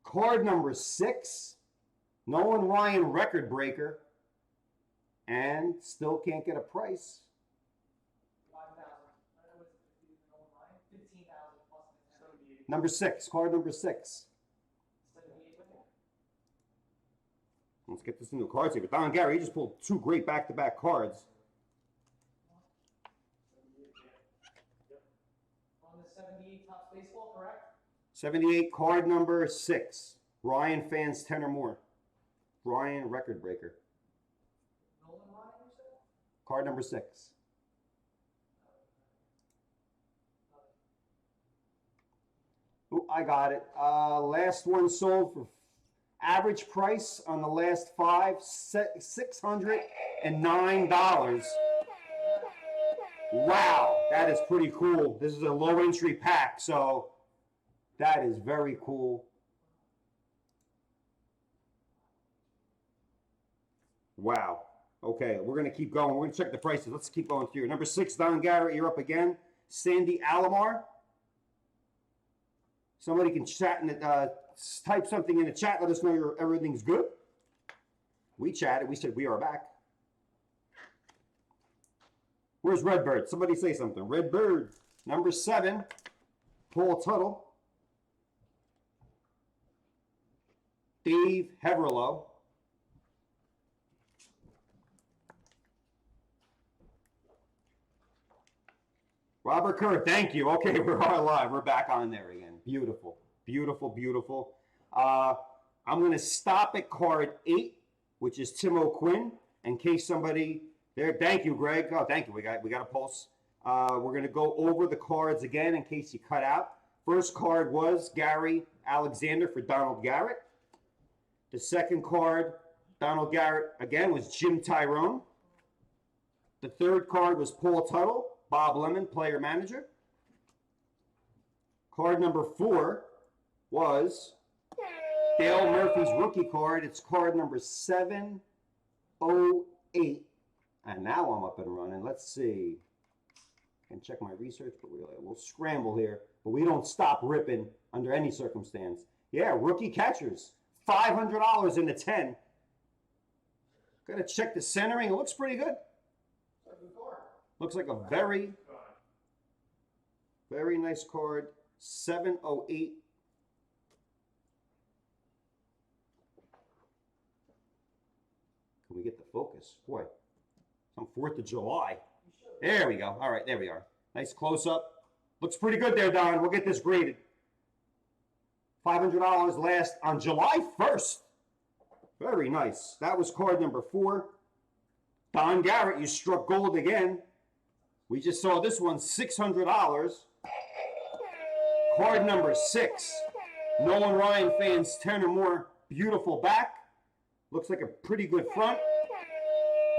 Card number 6, Nolan Ryan record breaker, and still can't get a price. 5,000. 15,000 plus 78. Number 6, card number 6. 78. Let's get this into cards here. But Don Gary, he just pulled 2 great back-to-back cards. On the 78 Topps Baseball, correct? 78, card number 6. Ryan fans 10 or more. Ryan record breaker. Nolan Ryan, you said? Card number 6. Ooh, I got it. Last one sold for average price on the last 5, $609. Wow, that is pretty cool. This is a low entry pack, so that is very cool. Wow. Okay, we're going to keep going. We're going to check the prices. Let's keep going through. Number 6, Don Garrett, you're up again. Sandy Alomar. Somebody can chat and type something in the chat. Let us know everything's good. We chatted. We said we are back. Where's Redbird? Somebody say something. Redbird. Number 7, Paul Tuttle. Dave Heverlow. Robert Kerr, thank you. Okay, we're live. We're back on there again. Beautiful, beautiful, beautiful. I'm going to stop at card 8, which is Tim O'Quinn, in case somebody there. Thank you, Greg. Oh, thank you. We got a pulse. We're going to go over the cards again in case you cut out. First card was Gary Alexander for Donald Garrett. The second card, Donald Garrett again, was Jim Tyrone. The third card was Paul Tuttle. Bob Lemon, player manager. Card number 4 was Dale Murphy's rookie card. It's card number 708. And now I'm up and running. Let's see. I can check my research, but we'll scramble here. But we don't stop ripping under any circumstance. Yeah, rookie catchers. $500 in the 10. Got to check the centering. It looks pretty good. Looks like a very, very nice card. 708. Can we get the focus? Boy, some 4th of July. There we go. All right, there we are. Nice close-up. Looks pretty good there, Don. We'll get this graded. $500 last on July 1st. Very nice. That was card number 4. Don Garrett, you struck gold again. We just saw this one, $600. Card number 6. Nolan Ryan fans 10 or more. Beautiful back. Looks like a pretty good front.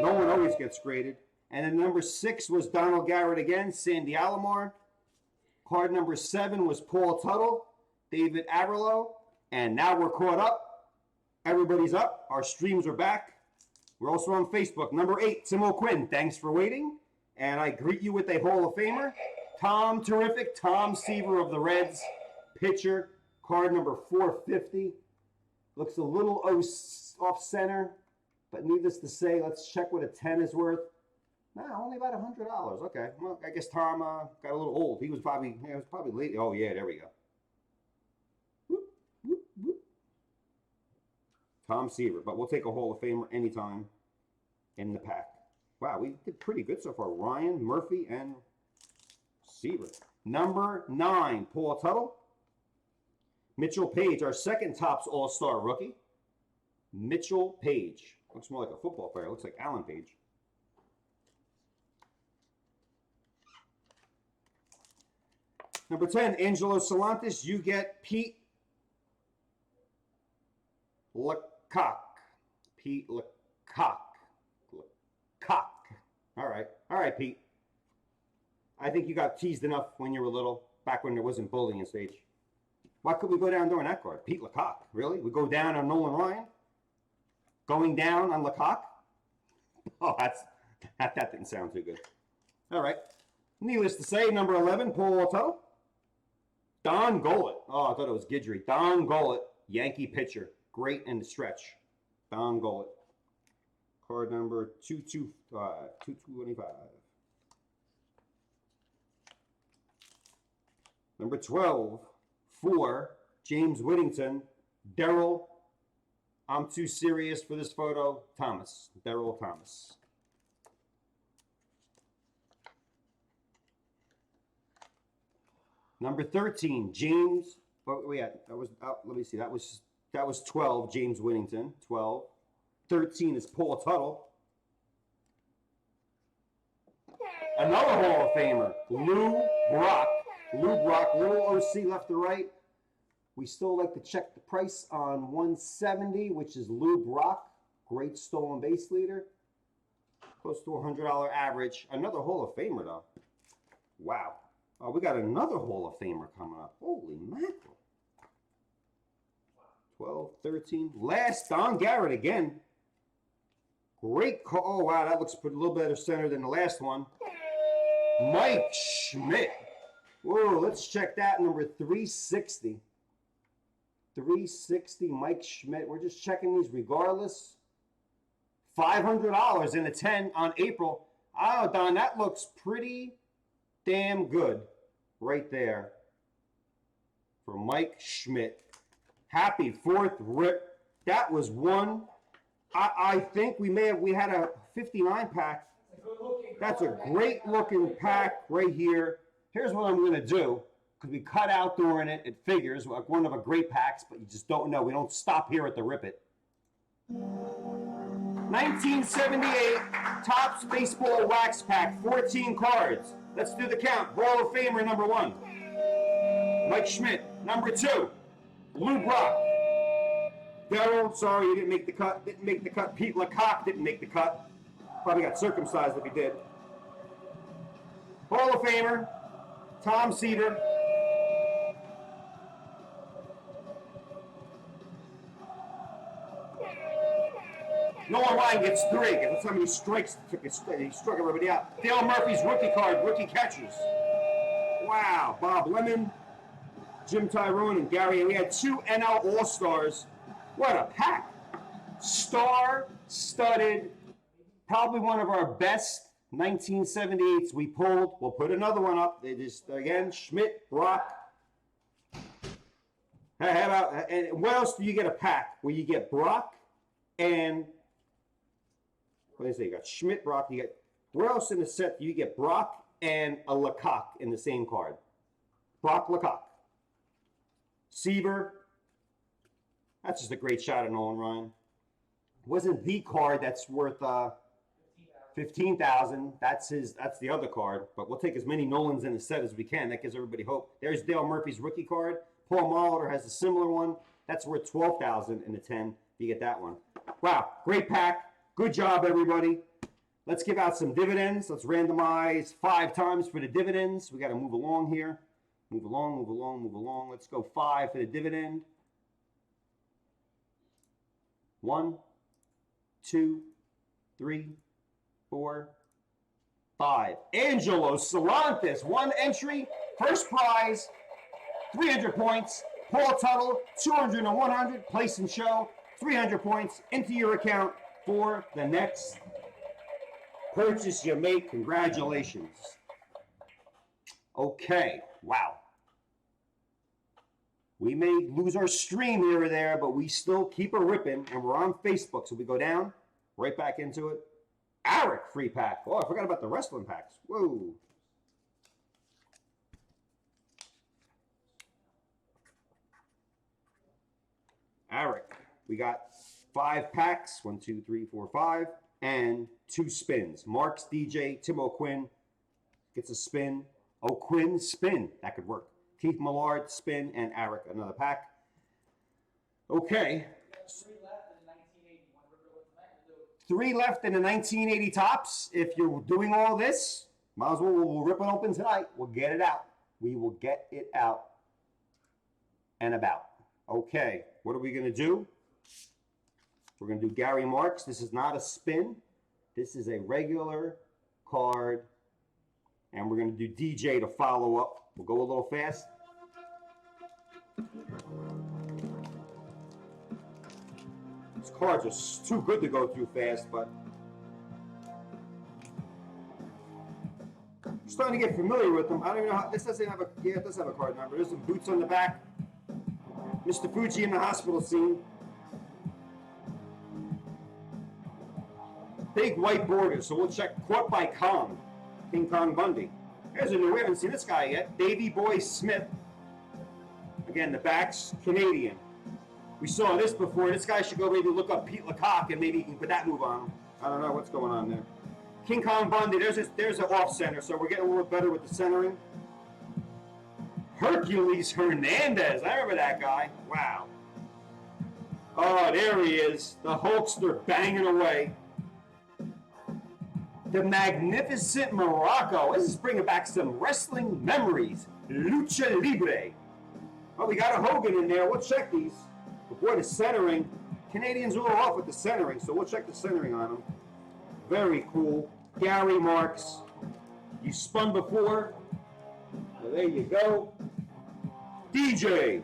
No one always gets graded. And then number 6 was Donald Garrett again, Sandy Alomar. Card number 7 was Paul Tuttle, David Averlow. And now we're caught up. Everybody's up. Our streams are back. We're also on Facebook. Number 8, Tim O'Quinn. Thanks for waiting. And I greet you with a Hall of Famer. Tom Terrific, Tom Seaver of the Reds. Pitcher, card number 450. Looks a little off center, but needless to say, let's check what a 10 is worth. Nah, only about $100. Okay, well, I guess Tom got a little old. He was probably late. Oh, yeah, there we go. Whoop, whoop, whoop. Tom Seaver, but we'll take a Hall of Famer anytime in the pack. Wow, we did pretty good so far. Ryan, Murphy, and Seaver. Number 9, Paul Tuttle. Mitchell Page, our second Topps All-Star rookie. Mitchell Page. Looks more like a football player. Looks like Alan Page. Number 10, Angelo Solantis. You get Pete Lecoq. Pete Lecoq. Cock. All right, Pete. I think you got teased enough when you were little, back when there wasn't bullying stage. Why could we go down during that card? Pete Lecoq, really? We go down on Nolan Ryan? Going down on Lecoq? Oh, that didn't sound too good. All right. Needless to say, number 11, Paul Tuttle. Don Gollett. Oh, I thought it was Guidry. Don Gollett. Yankee pitcher. Great in the stretch. Don Gullet. Card number 225. Number 12 for James Whittington. Daryl, I'm too serious for this photo. Thomas. Daryl Thomas. Number 13, James. Oh, we had that was. Let me see. That was 12. James Whittington. 12. 13 is Paul Tuttle. Another Hall of Famer, Lou Brock. Lou Brock, little OC left to right. We still like to check the price on 170, which is Lou Brock. Great stolen base leader. Close to $100 average. Another Hall of Famer, though. Wow. Oh, we got another Hall of Famer coming up. Holy mackerel. 12, 13. Last, Don Garrett again. Great call. Oh, wow, that looks a little better center than the last one. Mike Schmidt. Whoa, let's check that. Number 360. 360, Mike Schmidt. We're just checking these regardless. $500 in a 10 on April. Oh, Don, that looks pretty damn good right there for Mike Schmidt. Happy 4th rip. That was one. I think we had a 59 pack. That's a great looking pack right here. Here's what I'm going to do, because we cut out during it. It figures like one of the great packs, but you just don't know. We don't stop here at the Rip It. 1978 Topps Baseball Wax Pack, 14 cards. Let's do the count. Hall of Famer number 1, Mike Schmidt. Number 2, Lou Brock. Daryl, sorry you didn't make the cut. Didn't make the cut. Pete Lecoq didn't make the cut. Probably got circumcised if he did. Hall of Famer, Tom Seaver. Nolan Ryan gets 3. That's how many strikes he struck everybody out. Dale Murphy's rookie card, rookie catchers. Wow. Bob Lemon, Jim Tyrone, and Gary. And we had 2 NL All-Stars. What a pack. Star-studded. Probably one of our best 1978s we pulled. We'll put another one up. They just, again, Schmidt, Brock. How about, and what else do you get a pack where you get Brock and, what do you say? You got Schmidt, Brock. You get, where else in the set do you get Brock and a Lecoq in the same card? Brock, Lecoq. Seaver. That's just a great shot of Nolan Ryan. Wasn't the card that's worth $15,000. That's the other card. But we'll take as many Nolans in the set as we can. That gives everybody hope. There's Dale Murphy's rookie card. Paul Molitor has a similar one. That's worth $12,000 in the 10. If you get that one. Wow, great pack. Good job, everybody. Let's give out some dividends. Let's randomize 5 times for the dividends. We got to move along here. Move along, move along, move along. Let's go 5 for the dividend. 1, 2, 3, 4, 5. Angelo Salantis, 1 entry, first prize, 300 points. Paul Tuttle, 200 and 100, place and show, 300 points into your account for the next purchase you make. Congratulations. Okay, wow. We may lose our stream here or there, but we still keep a ripping, and we're on Facebook. So we go down, right back into it. Eric free pack. Oh, I forgot about the wrestling packs. Whoa. Eric, we got 5 packs. 1, 2, 3, 4, 5, and 2 spins. Marks, DJ, Tim O'Quinn gets a spin. O'Quinn spin. That could work. Keith Millard, spin, and Eric, another pack. Okay. 3 left in the 1980 Topps. If you're doing all this, might as well, we'll rip it open tonight. We'll get it out. We will get it out and about. Okay, what are we going to do? We're going to do Gary Marks. This is not a spin. This is a regular card. And we're going to do DJ to follow up. We'll go a little fast. cards are too good to go through fast, but I'm starting to get familiar with them. I don't even know how, this doesn't have a, yeah, it does have a card number. There's some boots on the back. Mr. Fuji in the hospital scene. Big white border, so we'll check Caught by Kong, King Kong Bundy. Here's a new, we haven't seen this guy yet. Davy Boy Smith. Again, the back's Canadian. We saw this before. This guy should go maybe look up Pete Lecoq and maybe he can put that move on him. I don't know what's going on there. King Kong Bundy, there's an off center, so we're getting a little better with the centering. Hercules Hernandez, I remember that guy. Wow. Oh, there he is. The Hulkster banging away. The Magnificent Morocco. This is bringing back some wrestling memories. Lucha Libre. Oh, we got a Hogan in there. We'll check these. But boy, the centering. Canadians are a little off with the centering, so we'll check the centering on them. Very cool. Gary Marks. You spun before. Well, there you go. DJ.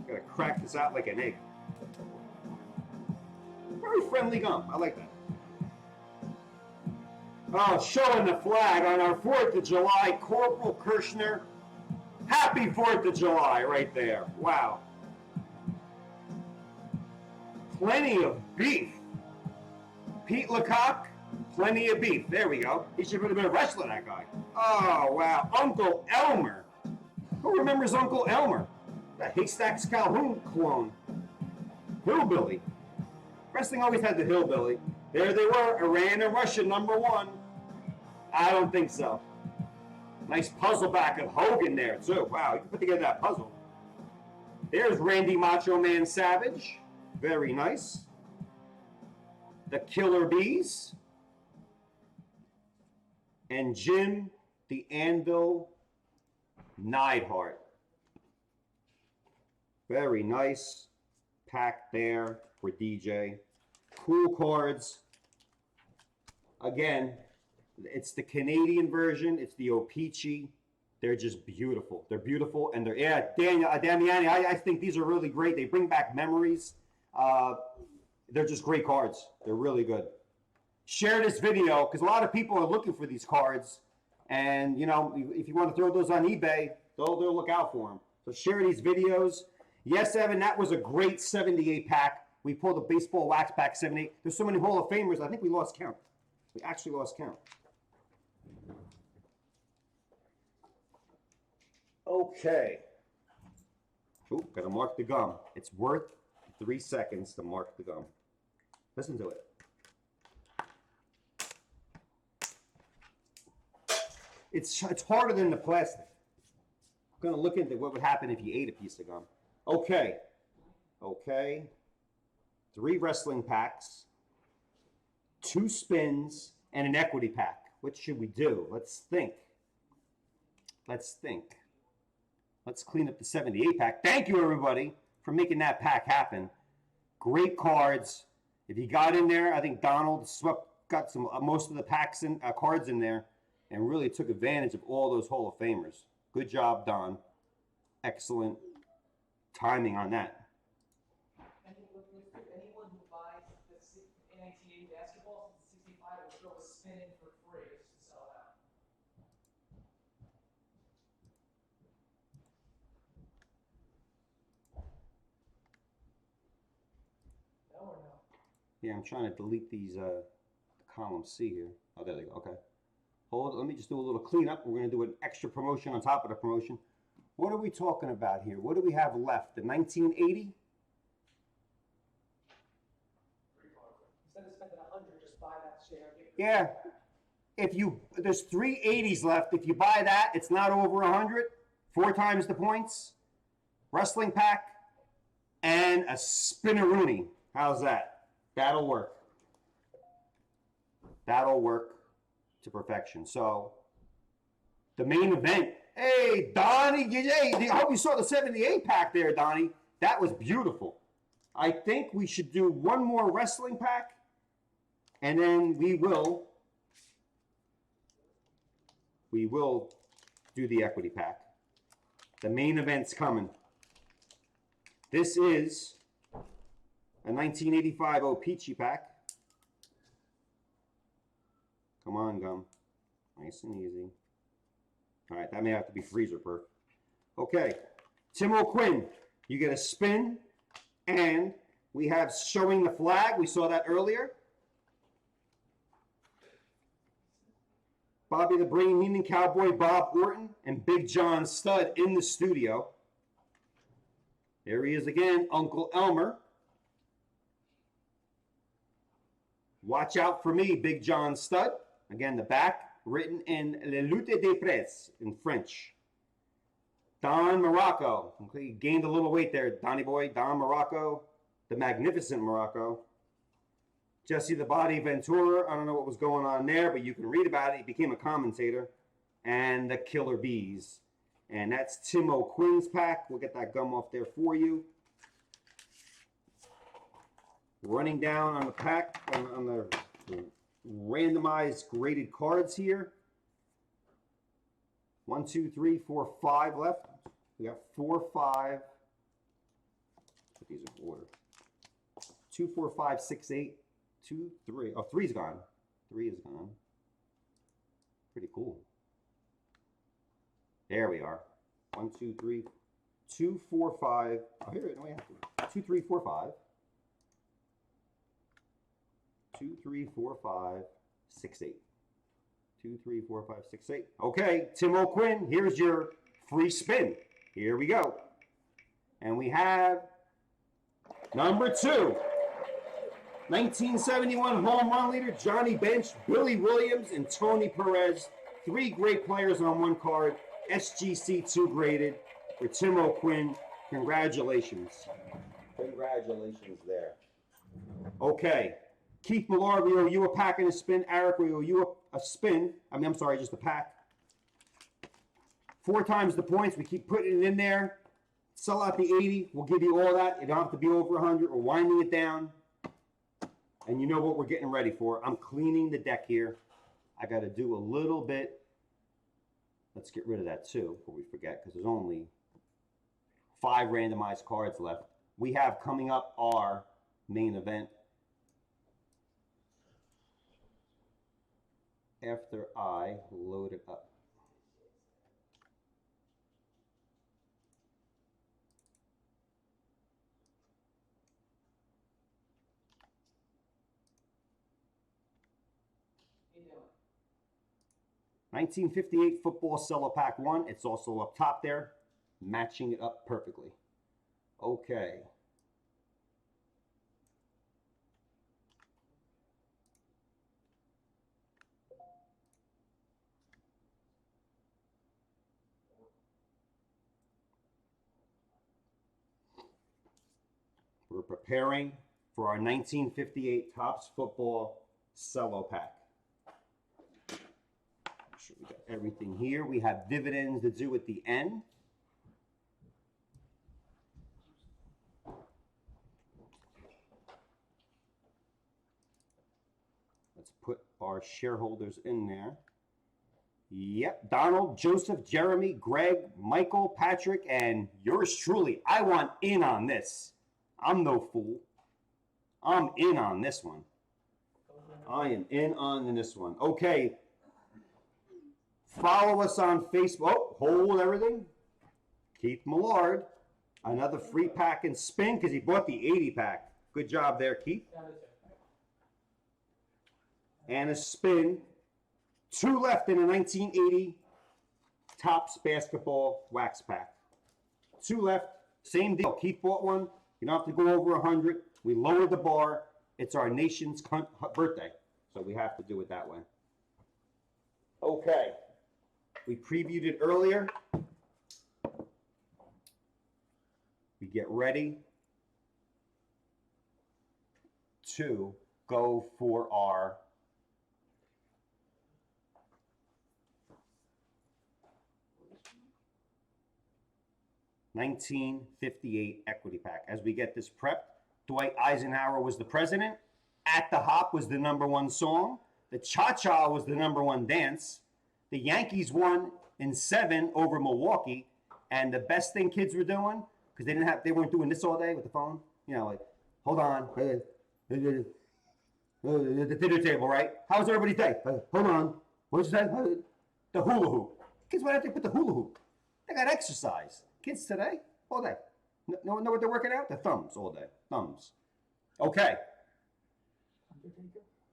Gotta crack this out like an egg. Very friendly gum. I like that. Oh, showing the flag on our 4th of July, Corporal Kirshner. Happy 4th of July right there. Wow. Plenty of beef. Pete Lecoq, plenty of beef. There we go. He should have been a wrestler, that guy. Oh, wow. Uncle Elmer. Who remembers Uncle Elmer? The Haystacks Calhoun clone. Hillbilly. Wrestling always had the hillbilly. There they were, Iran and Russia, #1. I don't think so. Nice puzzle back of Hogan there, too. Wow, you can put together that puzzle. There's Randy Macho Man Savage. Very nice. The Killer Bees. And Jim the Anvil Neidhart. Very nice pack there for DJ. Cool cards. Again, it's the Canadian version. It's the O-Pee-Chee. They're just beautiful. They're beautiful, and they're, yeah, Damiani, I think these are really great. They bring back memories. They're just great cards. They're really good. Share this video, because a lot of people are looking for these cards, and, you know, if you want to throw those on eBay, they'll look out for them. So share these videos. Yes, Evan, that was a great 78 pack. We pulled a baseball wax pack 78. There's so many Hall of Famers, I think we lost count. We actually lost count. Okay. Oop, gotta mark the gum. It's worth 3 seconds to mark the gum. Listen to it. It's harder than the plastic. I'm gonna look into what would happen if you ate a piece of gum. Okay. Okay. 3 wrestling packs, 2 spins, and an equity pack. What should we do? Let's think. Let's think. Let's clean up the 78 pack. Thank you, everybody, for making that pack happen. Great cards. If you got in there, I think Donald got some most of the packs and cards in there, and really took advantage of all those Hall of Famers. Good job, Don. Excellent timing on that. Anyone who buys the NCAA basketball since 65 will throw a spin in for free just to sell it out. No or no? Yeah, I'm trying to delete these column C here. Oh, there they go. Okay. Hold it. Let me just do a little cleanup. We're going to do an extra promotion on top of the promotion. What are we talking about here? What do we have left? The 1980? Instead of spending 100, just buy that share. Yeah. There's 3 80s left. If you buy that, it's not over 100. 4 times the points. Wrestling pack. And a spinneroonie. How's that? That'll work. That'll work to perfection. So, the main event. Hey, Donnie. Hey, I hope you saw the 78 pack there, Donnie. That was beautiful. I think we should do one more wrestling pack. And then we will do the equity pack. The main event's coming. This is a 1985 O-Peachy pack. Come on, gum. Nice and easy. All right, that may have to be freezer perk. Okay, Tim O'Quinn, you get a spin, and we have showing the flag. We saw that earlier. Bobby the Brain Heenan, Cowboy Bob Orton, and Big John Studd in the studio. There he is again, Uncle Elmer. Watch out for me, Big John Studd. Again, the back written in Le Lutte des Presse in French. Don Morocco. Okay, he gained a little weight there, Donny boy. Don Morocco, the magnificent Morocco. Jesse the Body Ventura. I don't know what was going on there, but you can read about it. He became a commentator. And the Killer Bees. And that's Tim O'Quinn's pack. We'll get that gum off there for you. Running down on the pack, on the randomized graded cards here. 1, 2, 3, 4, 5 left. We got 4, 5. Put these in order. 2, 4, 5, 6, 8. 2, 3. Oh, 3's gone. 3 is gone. Pretty cool. There we are. 1, 2, 3, 2, 4, 5. Oh, here, no, we have to. 2, 3, 4, 5. 2, 3, 4, 5, 6, 8. 2, 3, 4, 5, 6, 8. Okay, Tim O'Quinn, here's your free spin. Here we go. And we have number 2. 1971 home run leader, Johnny Bench, Billy Williams, and Tony Perez. 3 great players on one card. SGC2 graded for Tim O'Quinn. Congratulations. Congratulations there. Okay. Keith Millard, we owe you a pack and a spin. Eric, we owe you a spin. I'm sorry, just a pack. 4 times the points. We keep putting it in there. Sell out the 80. We'll give you all that. You don't have to be over 100. We're winding it down. And you know what we're getting ready for. I'm cleaning the deck here. I got to do a little bit. Let's get rid of that too before we forget, because there's only 5 randomized cards left. We have coming up our main event. After I load it up. You doing? 1958 football cello pack 1. It's also up top there, matching it up perfectly. Okay. We're preparing for our 1958 Topps Football Cello Pack. Make sure we got everything here. We have dividends to do at the end. Let's put our shareholders in there. Yep, Donald, Joseph, Jeremy, Greg, Michael, Patrick, and yours truly. I want in on this. I'm no fool. I'm in on this one. I am in on this one. Okay. Follow us on Facebook. Oh, hold everything. Keith Millard. Another free pack and spin because he bought the 80 pack. Good job there, Keith. And a spin. 2 left in a 1980 Topps Basketball Wax Pack. 2 left. Same deal. Keith bought one. You don't have to go over 100. We lowered the bar. It's our nation's birthday, so we have to do it that way. Okay. We previewed it earlier. We get ready to go for our $1958 equity pack. As we get this prepped, Dwight Eisenhower was the president. At the Hop was the #1 song. The Cha-Cha was the #1 dance. The Yankees won in 7 over Milwaukee. And the best thing kids were doing, because they weren't doing this all day with the phone. You know, like, hold on, the dinner table, right? How was everybody's day? Hold on, what'd you say? The hula hoop. Kids went out there with the hula hoop. They got exercise. Kids today, all day. No one know what they're working out? Their thumbs all day. Thumbs. Okay.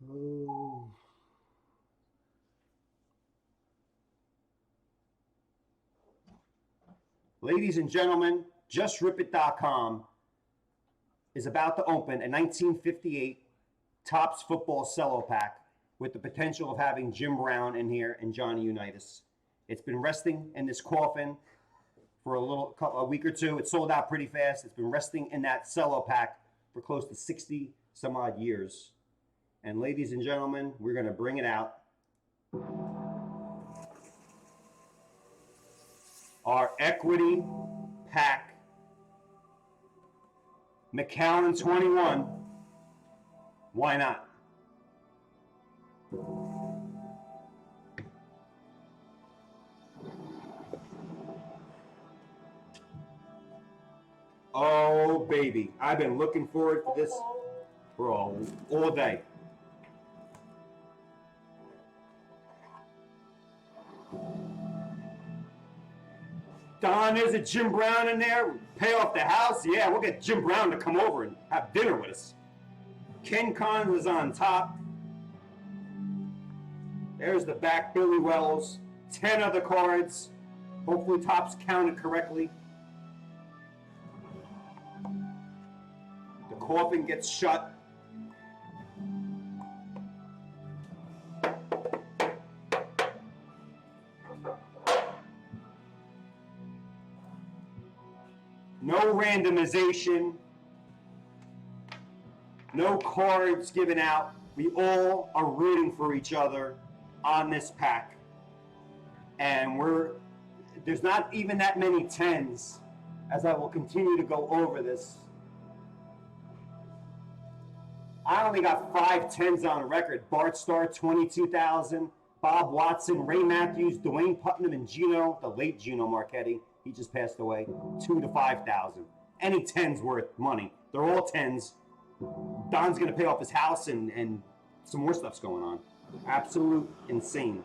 Oh. Ladies and gentlemen, JustRipIt.com is about to open a 1958 Topps football cello pack with the potential of having Jim Brown in here and Johnny Unitas. It's been resting in this coffin for a week or two. It sold out pretty fast. It's been resting in that cello pack for close to 60 some odd years. And ladies and gentlemen, we're going to bring it out. Our equity pack, McAllen 21. Why not? Oh, baby. I've been looking forward to this for all day. Don, there's a Jim Brown in there. Pay off the house. Yeah, we'll get Jim Brown to come over and have dinner with us. Ken Con was on top. There's the back, Billy Wells. 10 other cards. Hopefully Topps counted correctly. The coffin gets shut. No randomization. No cards given out. We all are rooting for each other on this pack. And there's not even that many 10s, as I will continue to go over this. I only got 5 10s on record. Bart Starr, 22,000. Bob Watson, Ray Matthews, Dwayne Putnam, and Gino, the late Gino Marchetti. He just passed away. 2 to 5,000. Any 10's worth money. They're all 10s. Don's going to pay off his house and some more stuff's going on. Absolute insane.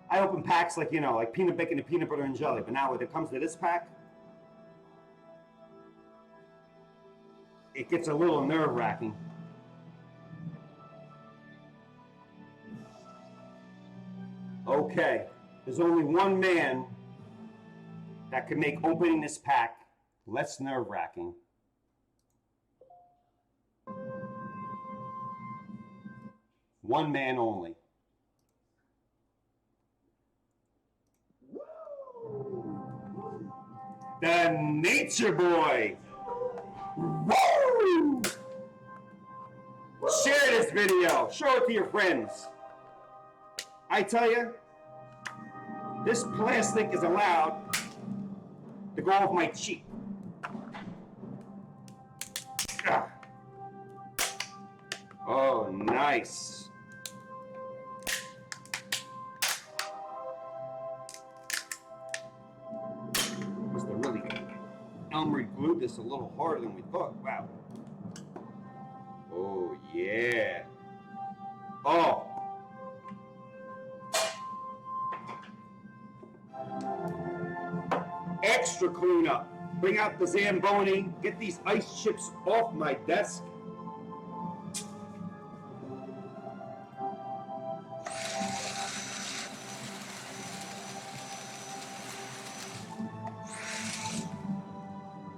I open packs like peanut bacon and peanut butter and jelly. But now when it comes to this pack, it gets a little nerve-wracking. Okay, there's only one man that can make opening this pack less nerve-wracking. One man only. The Nature Boy. Woo! Share this video. Show it to your friends. I tell you, this plastic is allowed to go off my cheek. Ah. Oh, nice. Must have really Elmery glued this a little harder than we thought. Wow. Oh, yeah. Oh. Extra cleanup. Bring out the Zamboni. Get these ice chips off my desk.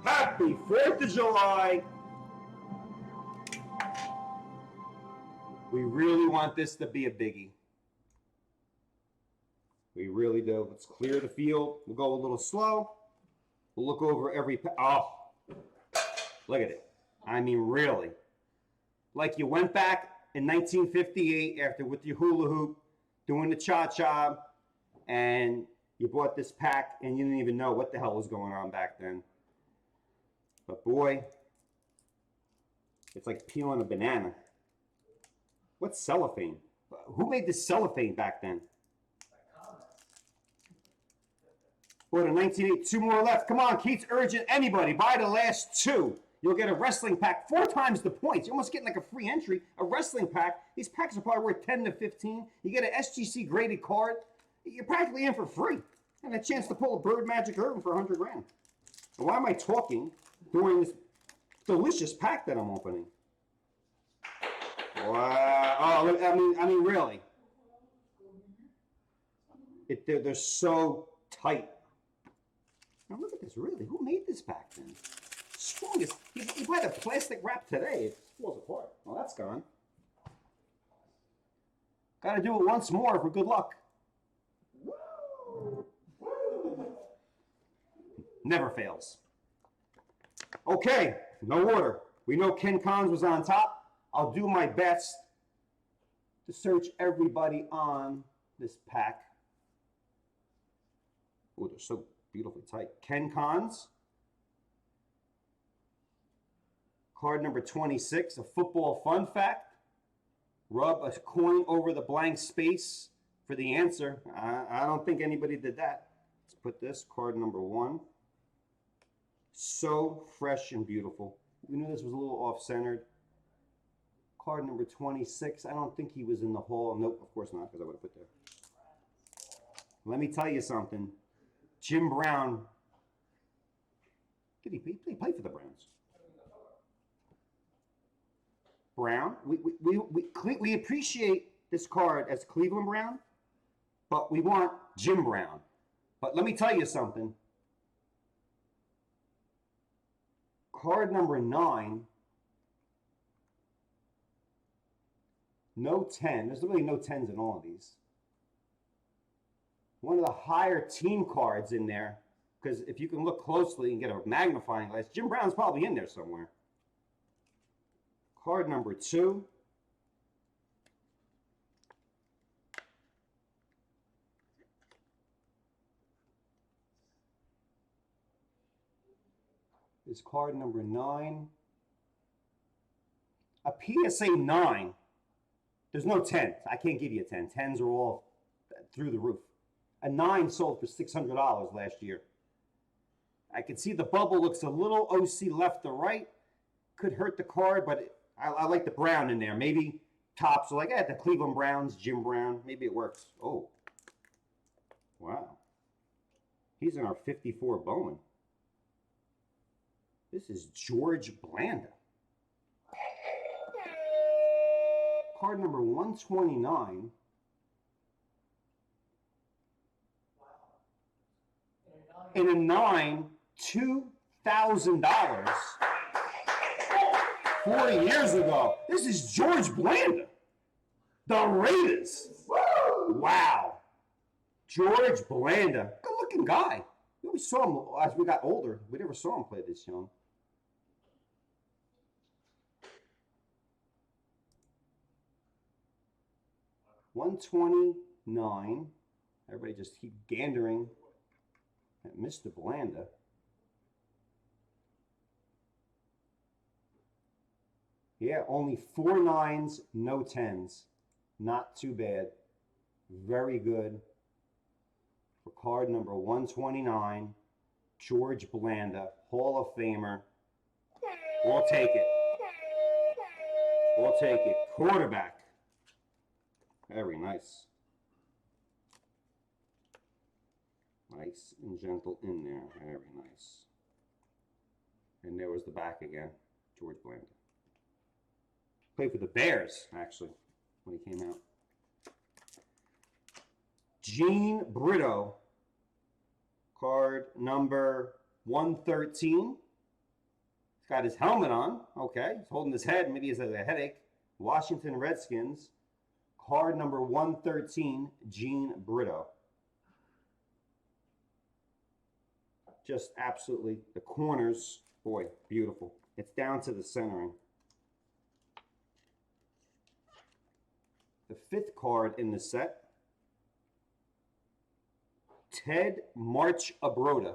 Happy 4th of July. We really want this to be a biggie. We really do. Let's clear the field. We'll go a little slow. We'll look over every... Oh, look at it. I mean, really. Like you went back in 1958 after with your hula hoop, doing the cha-cha, and you bought this pack and you didn't even know what the hell was going on back then. But boy, it's like peeling a banana. What's cellophane? Who made this cellophane back then? Like comments. What, a 1980? Two more left. Come on, Keith's urgent. Anybody, buy the last two. You'll get a wrestling pack 4 times the points. You're almost getting like a free entry. A wrestling pack. These packs are probably worth 10 to 15. You get an SGC graded card. You're practically in for free. And a chance to pull a Bird Magic Urban for 100 grand. And why am I talking during this delicious pack that I'm opening? Wow. Oh, I mean, really. They're so tight. Now look at this, really. Who made this back then? Strongest. You buy the plastic wrap today, it falls apart. Well, that's gone. Got to do it once more for good luck. Never fails. Okay, no order. We know Ken Cons was on top. I'll do my best to search everybody on this pack. Oh, they're so beautifully tight. Ken Cons. Card number 26, a football fun fact. Rub a coin over the blank space for the answer. I don't think anybody did that. Let's put this, card number 1. So fresh and beautiful. We knew this was a little off-centered. Card number 26, I don't think he was in the hall. Nope, of course not, because I would have put there. Let me tell you something. Jim Brown, did he play for the Browns? Brown, we appreciate this card as Cleveland Brown, but we want Jim Brown. But let me tell you something. Card number 9, no 10. There's really no 10s in all of these. One of the higher team cards in there, because if you can look closely and get a magnifying glass, Jim Brown's probably in there somewhere. Card number 2. Is card number 9. A PSA 9. There's no 10. I can't give you a 10. 10s are all through the roof. A 9 sold for $600 last year. I can see the bubble looks a little OC left to right. Could hurt the card, but I like the brown in there. Maybe tops, like the Cleveland Browns, Jim Brown. Maybe it works. Oh. Wow. He's in our 54 Bowman. This is George Blanda. Card number 129. In a 9, $2,000. 40 years ago. This is George Blanda. The Raiders. Wow. George Blanda. Good looking guy. We always saw him as we got older. We never saw him play this young. $129. Everybody just keep gandering at Mr. Blanda. Yeah, only 4 9s, no 10s. Not too bad. Very good. For card number 129, George Blanda, Hall of Famer. We'll take it. We'll take it. Quarterback. Very nice. Nice and gentle in there. Very nice. And there was the back again. George Blanda. Played for the Bears, actually, when he came out. Gene Brito. Card number 113. He's got his helmet on. Okay. He's holding his head. Maybe he has a headache. Washington Redskins. Card number 113, Gene Brito. Just absolutely, the corners, boy, beautiful. It's down to the centering. The 5th card in the set, Ted March Abroda,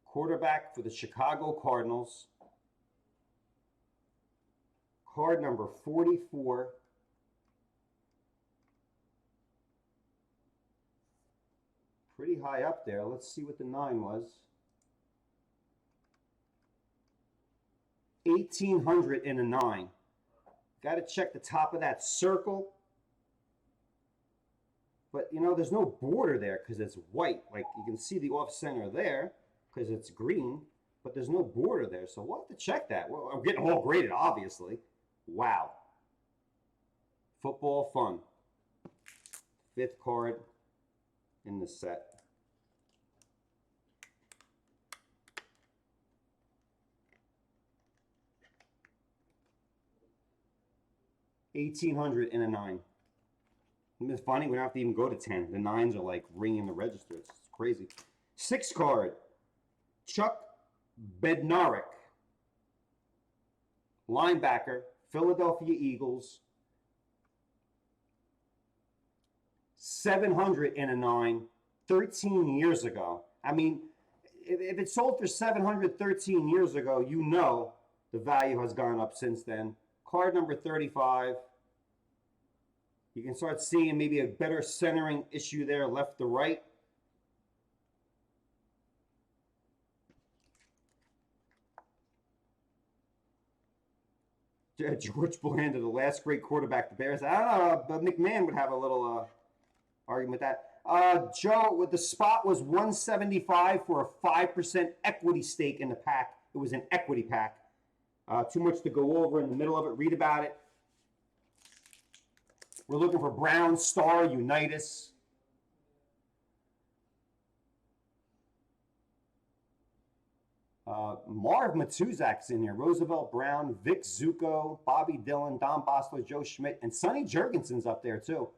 quarterback for the Chicago Cardinals. Card number 44. pretty high up there. Let's see what the 9 was. 1,800 in a 9. Got to check the top of that circle. But, you know, there's no border there because it's white. Like, you can see the off-center there because it's green, but there's no border there. So we'll have to check that. Well, I'm getting all graded, obviously. Wow. Football fun. 5th card in the set. $1,800 in a 9. It's funny, we don't have to even go to 10. The 9s are like ringing the register. It's crazy. 6th card, Chuck Bednarik, linebacker, Philadelphia Eagles. 700 in a 9, 13 years ago. I mean, if it sold for 700 13 years ago, you know the value has gone up since then. Card number 35. You can start seeing maybe a better centering issue there, left to right. George Blanda, the last great quarterback the Bears. I don't know, but McMahon would have a little argument with that. Joe, with the spot was 175 for a 5% equity stake in the pack. It was an equity pack. Too much to go over in the middle of it. Read about it. We're looking for Brown Star Unitas. Marv Matuzak's in here. Roosevelt Brown, Vic Zucco, Bobby Dillon, Don Bosler, Joe Schmidt, and Sonny Jurgensen's up there too.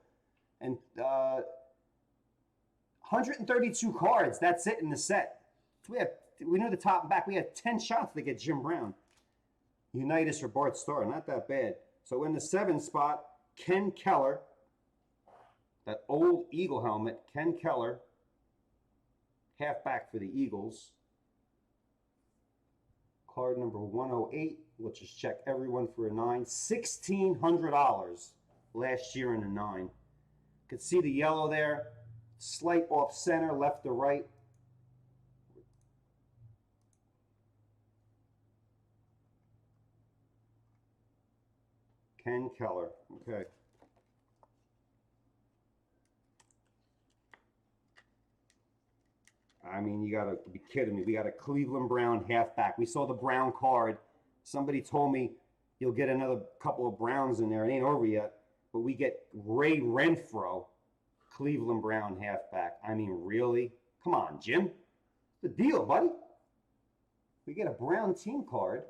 And 132 cards. That's it in the set. We know the top and back. We had 10 shots to get Jim Brown. Unitas or Bart Starr. Not that bad. So in the 7 spot, Ken Keller. That old Eagle helmet. Ken Keller. Halfback for the Eagles. Card number 108. Let's just check everyone for a 9. $1,600 last year in a 9. Could see the yellow there. Slight off center, left to right. Ken Keller. Okay. I mean, you gotta be kidding me. We got a Cleveland Brown halfback. We saw the Brown card. Somebody told me you'll get another couple of Browns in there. It ain't over yet. But we get Ray Renfro, Cleveland Brown halfback. I mean, really? Come on, Jim. The deal, buddy. We get a Brown team card.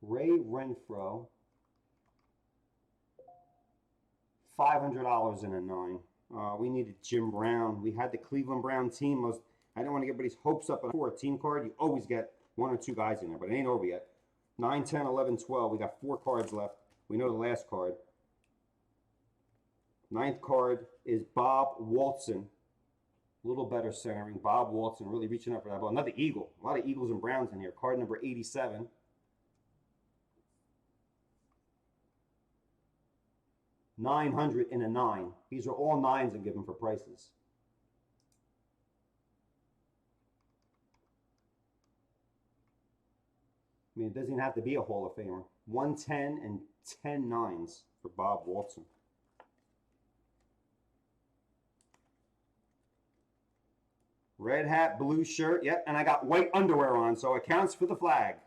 Ray Renfro. $500 in a 9. We needed Jim Brown. We had the Cleveland Brown team. I don't want to get everybody's hopes up for a team card. You always get 1 or 2 guys in there, but it ain't over yet. 9, 10, 11, 12. We got 4 cards left. We know the last card. 9th card is Bob Walton. A little better centering. Bob Walton really reaching up for that ball. Another Eagle. A lot of Eagles and Browns in here. Card number 87. $900 in a 9. These are all 9s I'm giving for prices. I mean, it doesn't even have to be a Hall of Famer. 110 and 10 9s for Bob Walton. Red hat, blue shirt. Yep, and I got white underwear on, so it counts for the flag.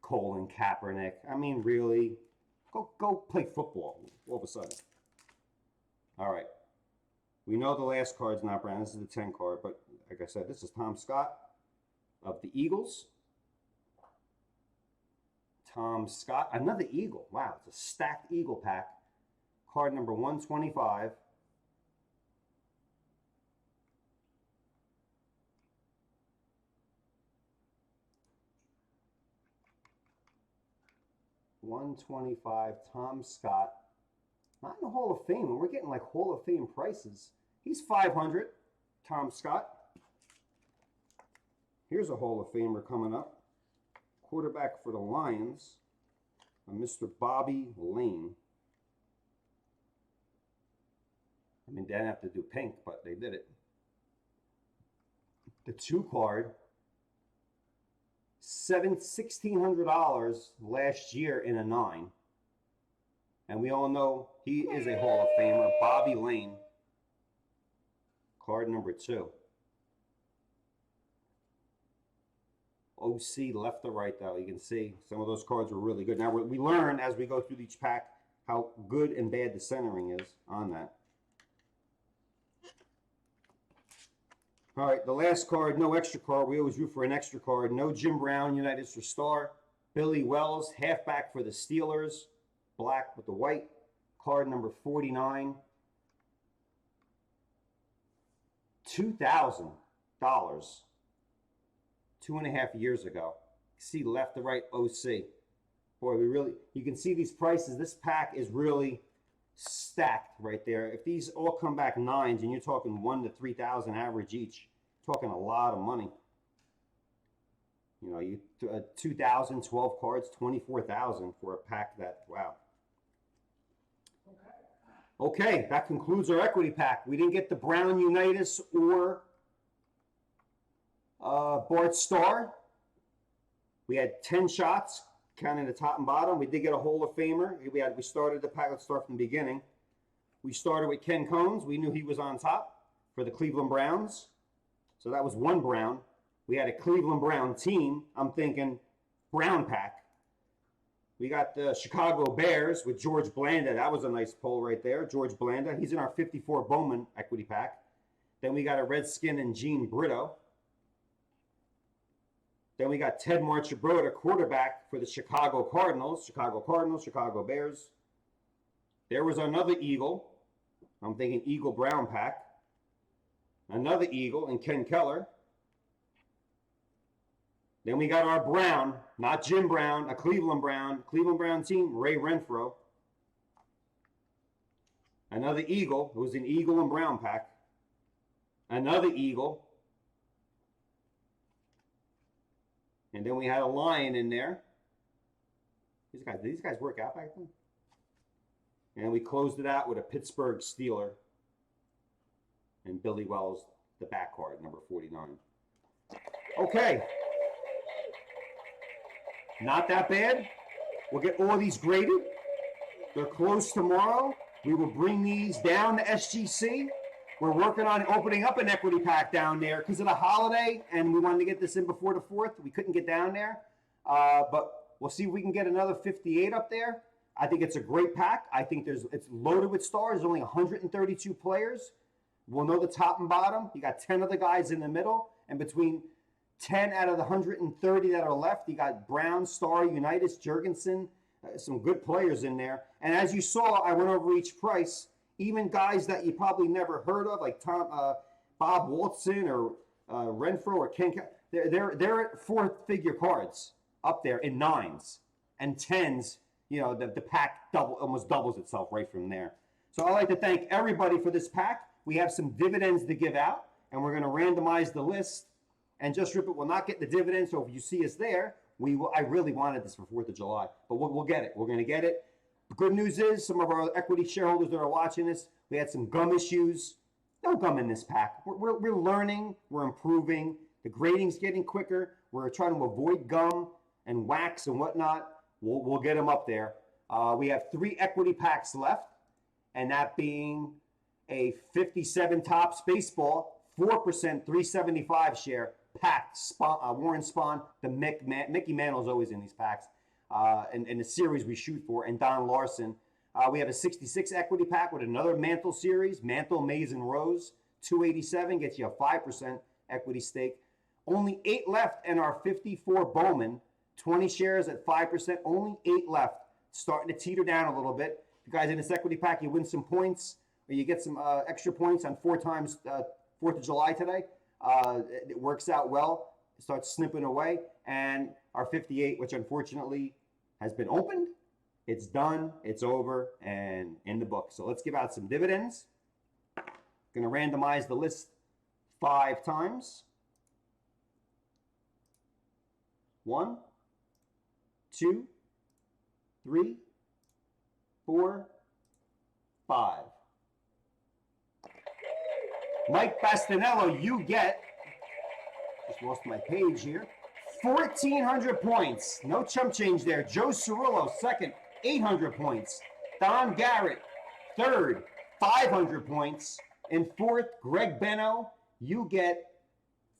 Colin Kaepernick. I mean, really? Go play football all of a sudden. All right. We know the last card's not Brown. This is the 10 card, but like I said, this is Tom Scott of the Eagles. Tom Scott, another Eagle. Wow, it's a stacked Eagle pack. Card number 125. $125, Tom Scott. Not in the Hall of Fame, and we're getting like Hall of Fame prices. He's $500, Tom Scott. Here's a Hall of Famer coming up. Quarterback for the Lions. a Mr. Bobby Lane. I mean, they didn't have to do pink, but they did it. The 2 card, $1,600 last year in a 9. And we all know he is a Hall of Famer, Bobby Lane. Card number 2. OC left to right, though. You can see some of those cards were really good. Now, we learn as we go through each pack how good and bad the centering is on that. All right, the last card, no extra card. We always root for an extra card. No Jim Brown, United for Star. Billy Wells, halfback for the Steelers. Black with the white. Card number 49. $2,000. 2.5 years ago. See left to right OC. Boy, you can see these prices. This pack is really stacked right there. If these all come back 9s and you're talking 1,000 to 3,000 average each, talking a lot of money. You know, 2,000, 12 cards, 24,000 for a pack that, wow. Okay, that concludes our equity pack. We didn't get the Brown Unitas or Bart Starr. We had 10 shots, counting the top and bottom. We did get a Hall of Famer. We started the pack. Let's start from the beginning. We started with Ken Combs. We knew he was on top for the Cleveland Browns. So that was 1 Brown. We had a Cleveland Brown team. I'm thinking Brown pack. We got the Chicago Bears with George Blanda. That was a nice pull right there. George Blanda. He's in our 54 Bowman equity pack. Then we got a Redskin and Gene Brito. Then we got Ted Marchibroda, quarterback for the Chicago Cardinals. Chicago Bears. There was another Eagle. I'm thinking Eagle Brown pack. Another Eagle and Ken Keller. Then we got our Brown, not Jim Brown, a Cleveland Brown team, Ray Renfro. Another Eagle, it was an Eagle and Brown pack. Another Eagle. And then we had a Lion in there. Did these guys work out back then? And we closed it out with a Pittsburgh Steeler. And Billy Wells, the back card, number 49. Okay. Not that bad. We'll get all these graded. They're closed tomorrow. We will bring these down to SGC. We're working on opening up an equity pack down there because of the holiday, and we wanted to get this in before the 4th. We couldn't get down there. But we'll see if we can get another 58 up there. I think it's a great pack. I think it's loaded with stars. There's only 132 players. We'll know the top and bottom. You got 10 of the guys in the middle, and between 10 out of the 130 that are left, you got Brown, Starr, Unitas, Jurgensen, some good players in there. And as you saw, I went over each price. Even guys that you probably never heard of, like Bob Walton or Renfro or Ken, they're at 4-figure cards up there in 9s and 10s. You know, the pack almost doubles itself right from there. So I'd like to thank everybody for this pack. We have some dividends to give out, and we're going to randomize the list. And Just Rip It will not get the dividends, so if you see us there, I really wanted this for 4th of July, but we'll get it. We're going to get it. The good news is some of our equity shareholders that are watching this, we had some gum issues. No gum in this pack. We're learning. We're improving. The grading's getting quicker. We're trying to avoid gum and wax and whatnot. We'll get them up there. We have 3 equity packs left, and that being a 57 Topps baseball, 4%, 375 share, packed, Warren Spahn, the Mickey Mantle's always in these packs, and the series we shoot for, and Don Larson. We have a 66 equity pack with another Mantle series, Mantle, Mays, and Rose, 287, gets you a 5% equity stake. Only 8 left in our 54 Bowman, 20 shares at 5%, only 8 left. Starting to teeter down a little bit. If you guys in this equity pack, you win some points, or you get some extra points on 4 times 4th of July today. It works out well. It starts snipping away. And our 58, which unfortunately has been opened, it's done, it's over, and in the book. So let's give out some dividends. Going to randomize the list 5 times. 1, 2, 3, 4, 5. Mike Bastinello, you get, just lost my page here, 1,400 points. No chump change there. Joe Cirillo, second, 800 points. Don Garrett, third, 500 points. And fourth, Greg Benno, you get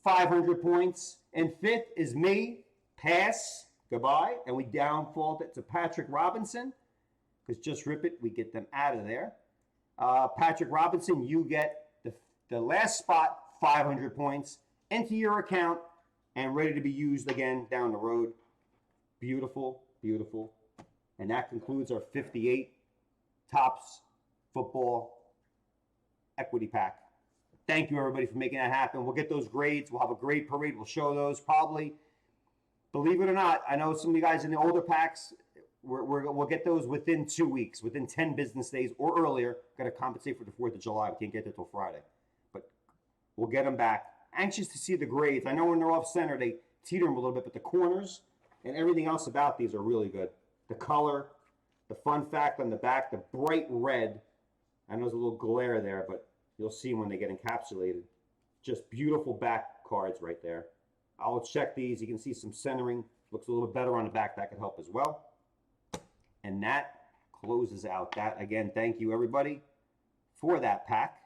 500 points. And fifth is me, pass, goodbye. And we downfault it to Patrick Robinson, because just rip it, we get them out of there. Patrick Robinson, you get the last spot, 500 points, into your account and ready to be used again down the road. Beautiful, beautiful. And that concludes our 58 Topps Football Equity Pack. Thank you, everybody, for making that happen. We'll get those grades. We'll have a grade parade. We'll show those probably. Believe it or not, I know some of you guys in the older packs, we'll get those within 2 weeks, within 10 business days or earlier. Got to compensate for the 4th of July. We can't get that till Friday. But we'll get them back. Anxious to see the grades. I know when they're off center, they teeter them a little bit, but the corners and everything else about these are really good. The color, the fun fact on the back, the bright red. I know there's a little glare there, but you'll see when they get encapsulated. Just beautiful back cards right there. I'll check these. You can see some centering. Looks a little bit better on the back. That could help as well. And that closes out that. Again, thank you, everybody, for that pack.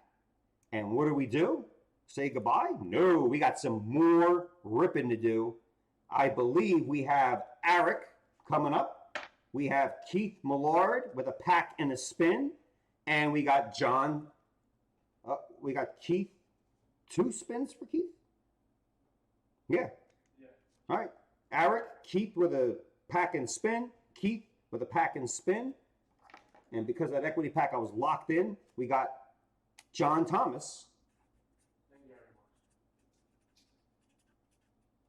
And what do? Say goodbye? No, we got some more ripping to do. I believe we have Eric coming up. We have Keith Millard with a pack and a spin. And we got John. We got Keith. 2 spins for Keith? Yeah. All right. Eric, Keith with a pack and spin. Keith with a pack and spin. And because of that equity pack I was locked in, we got John Thomas.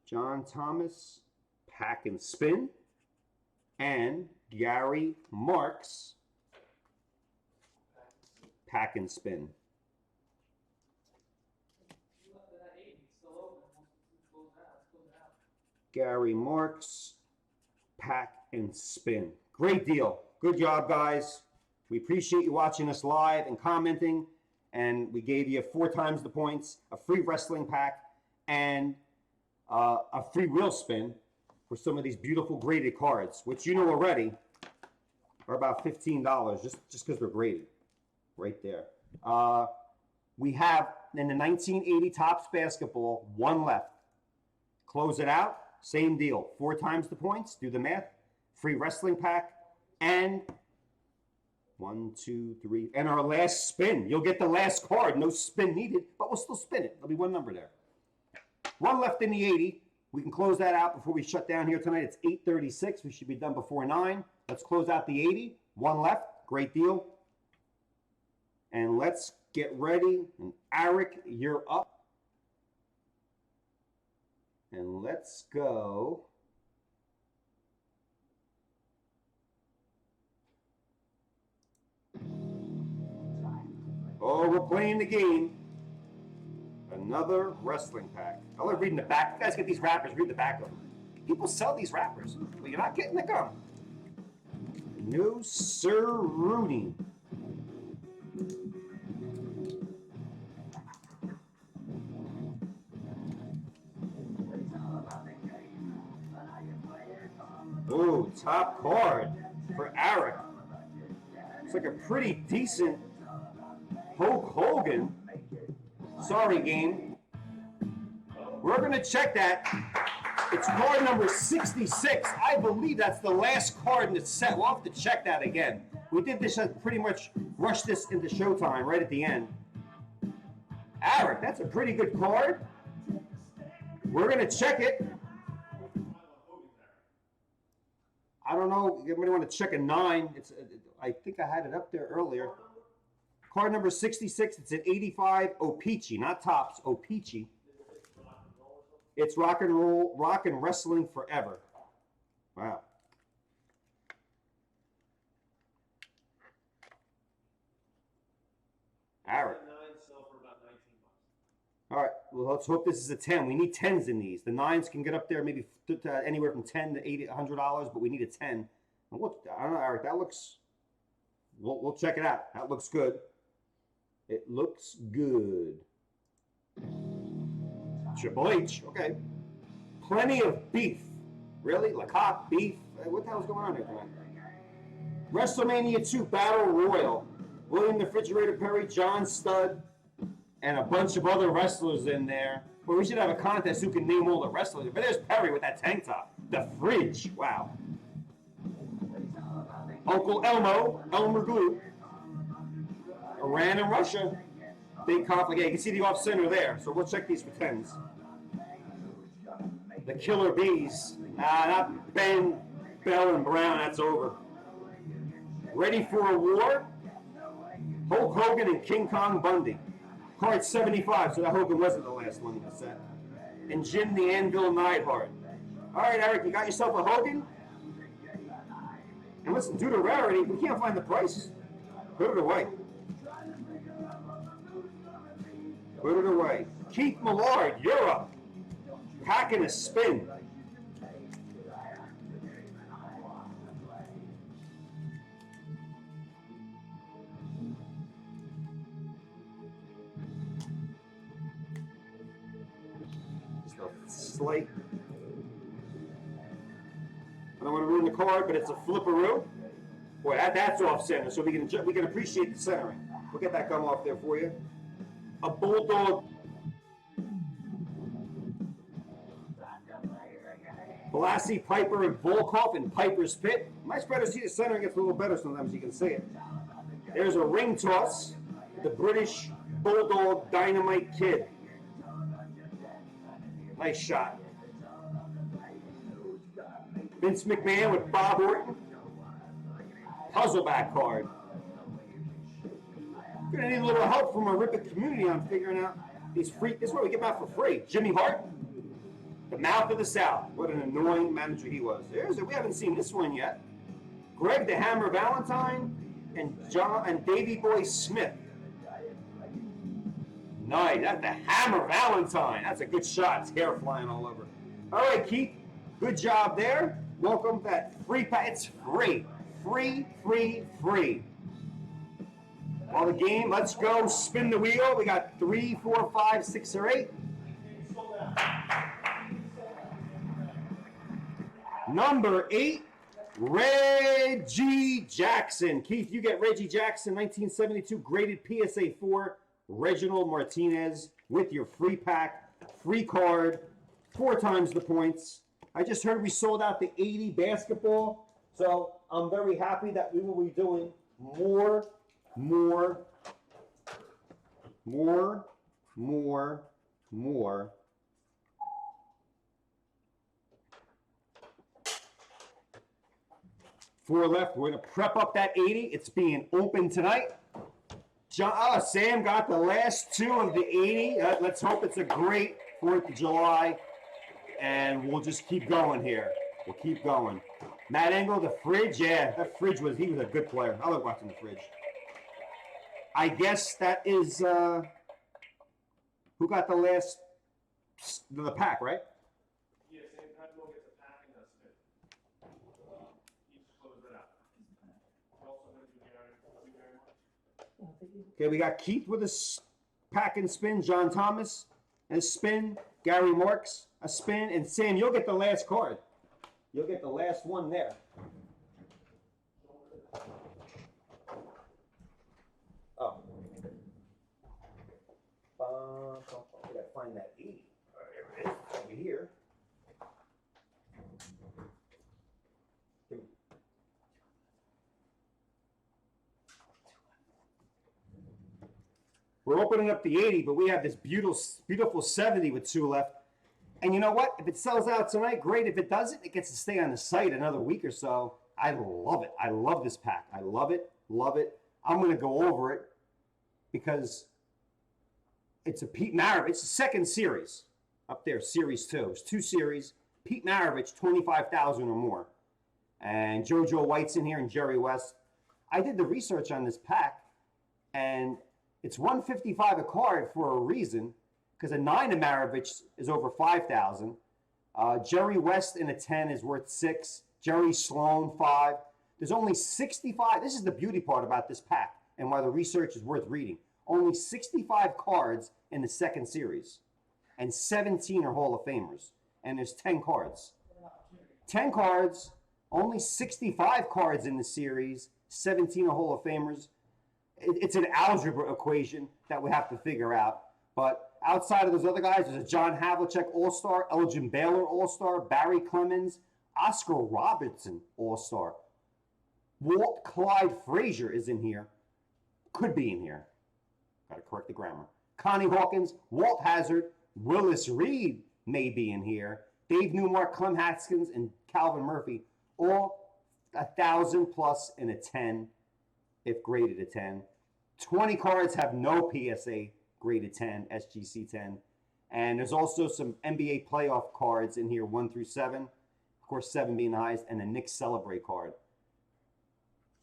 John Thomas, pack and spin. And Gary Marks, pack and spin. Gary Marks, pack and spin. Great deal. Good job, guys. We appreciate you watching us live and commenting. And we gave you 4 times the points, a free wrestling pack, and a free wheel spin for some of these beautiful graded cards, which you know already are about $15 just because they're graded. Right there. We have, in the 1980 Topps Basketball, 1 left. Close it out. Same deal. 4 times the points. Do the math. Free wrestling pack. And 1, 2, 3. And our last spin. You'll get the last card. No spin needed, but we'll still spin it. There'll be 1 number there. 1 left in the 80. We can close that out before we shut down here tonight. It's 8:36. We should be done before 9. Let's close out the 80. 1 left. Great deal. And let's get ready. And Eric, you're up. And let's go. Oh, we're playing the game. Another wrestling pack. I love reading the back. You guys get these wrappers, read the back of them. People sell these wrappers, but you're not getting the gum. No, sir, Rooney. Ooh, top card for Eric. It's like a pretty decent Hulk Hogan. Sorry, game. We're going to check that. It's card number 66. I believe that's the last card in the set. We'll have to check that again. We did this, pretty much rushed this into showtime right at the end. Eric, that's a pretty good card. We're going to check it. I don't know. You might want to check a 9. I think I had it up there earlier. Card number 66. It's an 85 O-Pee-Chee, not Topps. O-Pee-Chee. It's rock and roll, rock and wrestling forever. Wow. Eric. All right. Well, let's hope this is a 10. We need 10s in these. The 9s can get up there maybe anywhere from $10 to $80, $100, but we need a 10. Look, I don't know, Eric. That looks. We'll check it out. That looks good. It looks good. Triple H. Okay. Plenty of beef. Really? Lecoq beef. What the hell's going on here tonight? WrestleMania 2 Battle Royal. William the Refrigerator Perry, John Studd, and a bunch of other wrestlers in there. Well, we should have a contest who can name all the wrestlers. But there's Perry with that tank top. The Fridge. Wow. Uncle Elmer Glue. Iran and Russia. Big conflict. Yeah, you can see the off center there. So we'll check these for 10s. The Killer Bees. Not Ben, Bell, and Brown. That's over. Ready for a War. Hulk Hogan and King Kong Bundy. Card 75, so that Hogan wasn't the last one in the set. And Jim the Anvil Neidhart. All right, Eric, you got yourself a Hogan? And listen, due to rarity, we can't find the price. Put it away. Put it away. Keith Millard, you're up. Packing a spin. Slight. I don't want to ruin the card, but it's a flipperoo. Boy, that's off center, so we can appreciate the centering. We'll get that gum off there for you. A Bulldog. Blassie, Piper, and Volkov in Piper's Pit. Much better see the centering gets a little better sometimes. You can see it. There's a ring toss. The British Bulldog Dynamite Kid. Nice shot. Vince McMahon with Bob Orton. Puzzleback card. We're going to need a little help from our Ripid community on figuring out these free. This is what we get back for free. Jimmy Hart. The Mouth of the South. What an annoying manager he was. We haven't seen this one yet. Greg the Hammer Valentine and Davey Boy Smith. Nice. That's the Hammer Valentine. That's a good shot. It's hair flying all over. All right, Keith. Good job there. Welcome to that free pack. It's free. Free, free, free. All the game. Let's go. Spin the wheel. We got 3, 4, 5, 6, or 8. Number 8, Reggie Jackson. Keith, you get Reggie Jackson, 1972, graded PSA 4. Reginald Martinez with your free pack, free card, 4 times the points. I just heard we sold out the 80 basketball, so I'm very happy that we will be doing more. Four left. We're going to prep up that 80. It's being opened tonight. Sam got the last 2 of the 80. Let's hope it's a great 4th of July. And we'll just keep going here. We'll keep going. Matt Engel, the Fridge. Yeah, that Fridge he was a good player. I like watching the Fridge. I guess that is, who got the last, the pack, right? Yeah, Sam Pedro gets a pack and a spin. Each close it out. Also, thank you very much. Okay, we got Keith with a pack and spin. John Thomas, a spin. Gary Marks, a spin. And Sam, you'll get the last card. You'll get the last one there. Oh. We gotta find that 80. All right, there it is. It's over here. We're opening up the 80, but we have this beautiful 70 with 2 left. And you know what? If it sells out tonight, great. If it doesn't, it gets to stay on the site another week or so. I love it. I love this pack. I love it. Love it. I'm going to go over it because it's a Pete Maravich. It's the second series up there, series 2. It's 2 series. Pete Maravich, 25,000 or more. And JoJo White's in here and Jerry West. I did the research on this pack, and it's $155 a card for a reason, because a 9 of Maravich is over 5,000. Jerry West in a 10 is worth 6. Jerry Sloan, 5. There's only 65. This is the beauty part about this pack and why the research is worth reading. Only 65 cards in the second series, and 17 are Hall of Famers. And there's 10 cards. 10 cards, only 65 cards in the series, 17 are Hall of Famers. It's an algebra equation that we have to figure out. But outside of those other guys, there's a John Havlicek All-Star, Elgin Baylor All-Star, Barry Clemens, Oscar Robertson All-Star. Walt Clyde Frazier is in here. Could be in here. Got to correct the grammar. Connie Hawkins, Walt Hazard, Willis Reed may be in here. Dave Newmark, Clem Haskins, and Calvin Murphy. All 1,000 plus in a 10, if graded a 10. 20 cards have no PSA graded 10, SGC 10. And there's also some NBA playoff cards in here, 1 through 7. Of course, 7 being the highest, and a Nick Celebrate card.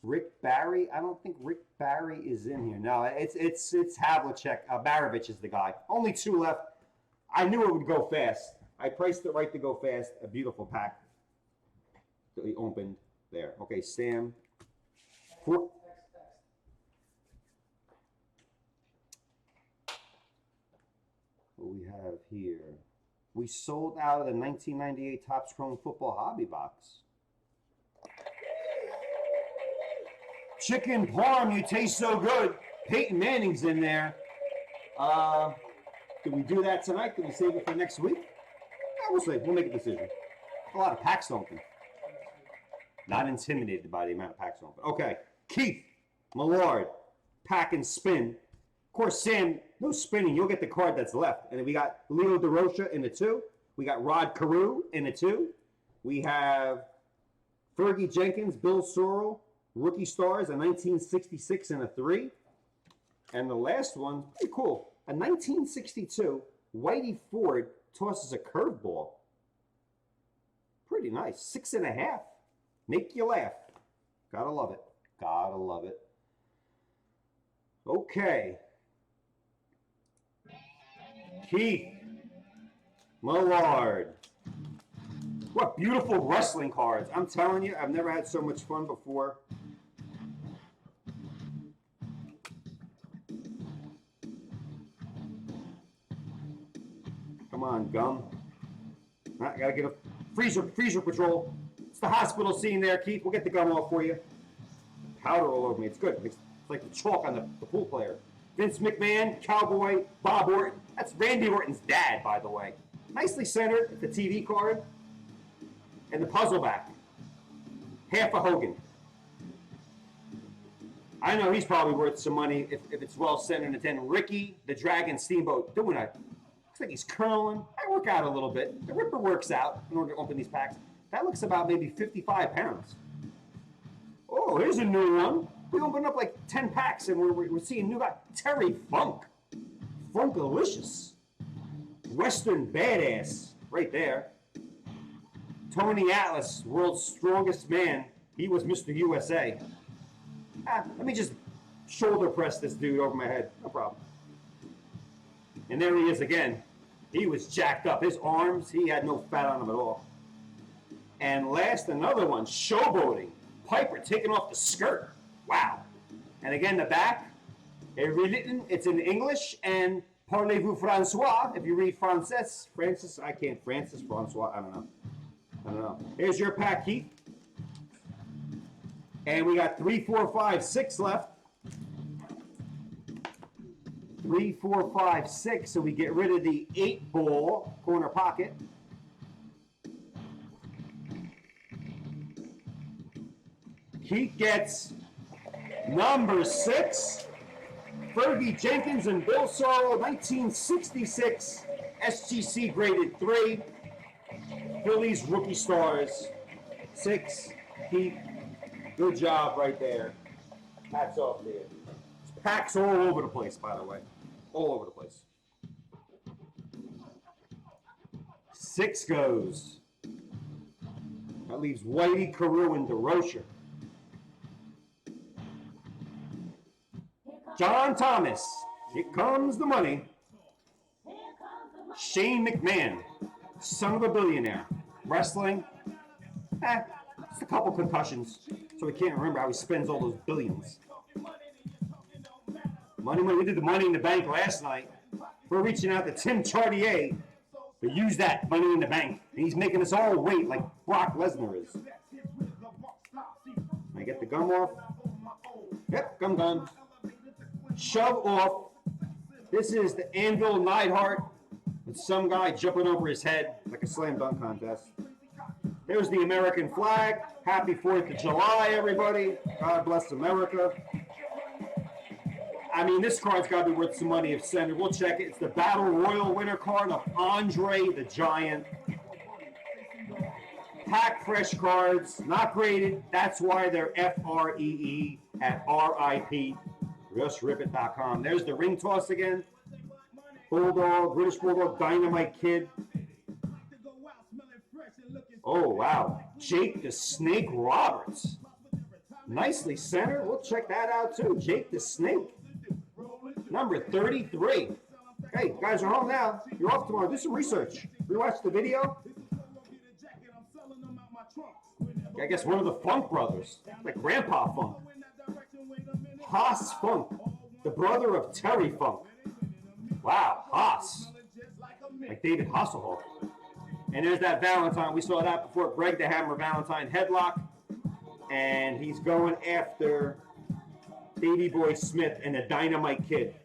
Rick Barry, I don't think Rick Barry is in here. No, it's Havlicek. Barovich is the guy. Only 2 left. I knew it would go fast. I priced it right to go fast. A beautiful pack that we opened there. Okay, Sam. What we have here. We sold out of the 1998 Topps Chrome Football Hobby Box. Chicken parm, you taste so good. Peyton Manning's in there. Did we do that tonight? Did we save it for next week? Yeah, we'll see. We'll make a decision. A lot of packs to open. Not intimidated by the amount of packs to open. Okay. Keith Millard, pack and spin. Of course, Sam, no spinning. You'll get the card that's left. And then we got Leo DeRocha in the 2. We got Rod Carew in the 2. We have Fergie Jenkins, Bill Sorrell, Rookie Stars, a 1966 and a 3. And the last one, pretty cool. A 1962, Whitey Ford tosses a curveball. Pretty nice. 6.5. Make you laugh. Gotta love it. Gotta love it. Okay. Keith Millard. What beautiful wrestling cards. I'm telling you, I've never had so much fun before. Come on, gum. I gotta get a freezer patrol. It's the hospital scene there, Keith. We'll get the gum off for you. Powder all over me. It's good. It's like the chalk on the pool player. Vince McMahon, Cowboy, Bob Orton. That's Randy Orton's dad, by the way. Nicely centered, the TV card. And the puzzle back. Half a Hogan. I know he's probably worth some money if it's well centered in the 10. Ricky, the Dragon Steamboat, doing a... Looks like he's curling. I work out a little bit. The Ripper works out in order to open these packs. That looks about maybe 55 pounds. Oh, here's a new one. We opened up like 10 packs and we're seeing new guy. Terry Funk. Funkalicious. Western Badass. Right there. Tony Atlas, world's strongest man. He was Mr. USA. Let me just shoulder press this dude over my head. No problem. And there he is again. He was jacked up. His arms, he had no fat on him at all. And last, another one, showboating. Piper taking off the skirt. Wow. And again, the back, it's in English, and parlez-vous Francois, if you read Francis, Francis, Francois, I don't know. Here's your pack, Keith. And we got 3, 4, 5, 6 left. 3, 4, 5, 6, so we get rid of the 8-ball corner pocket. Keith gets number 6. Fergie Jenkins and Bill Sorrell, 1966, SGC graded 3. Phillies Rookie Stars, 6. Keith, good job right there. Hats off to you. Packs all over the place, by the way. All over the place. 6 goes. That leaves Whitey, Carew, and DeRocha. John Thomas. Here comes the money. Shane McMahon. Son of a billionaire. Wrestling. Just a couple concussions, so we can't remember how he spends all those billions. Money, we did the Money in the Bank last night. We're reaching out to Tim Chartier to use that Money in the Bank. And he's making us all wait like Brock Lesnar is. I get the gum off. Yep, gum gone. Shove off. This is the Anvil Neidhart with some guy jumping over his head like a slam dunk contest. There's the American flag. Happy 4th of July, everybody. God bless America. I mean, this card's got to be worth some money if sent. We'll check it. It's the Battle Royal winner card of Andre the Giant. Pack fresh cards, not graded. That's why they're FREE at RIP. JustRipIt.com. There's the ring toss again. Bulldog, British Bulldog, Dynamite Kid. Oh, wow. Jake the Snake Roberts. Nicely centered. We'll check that out, too. Jake the Snake. Number 33. Hey, you guys are home now. You're off tomorrow. Do some research. Rewatch the video. I guess one of the Funk brothers. Like Grandpa Funk. Haas Funk. The brother of Terry Funk. Wow, Haas. Like David Hasselhoff. And there's that Valentine. We saw that before. Greg the Hammer Valentine headlock. And he's going after Baby Boy Smith and the Dynamite Kid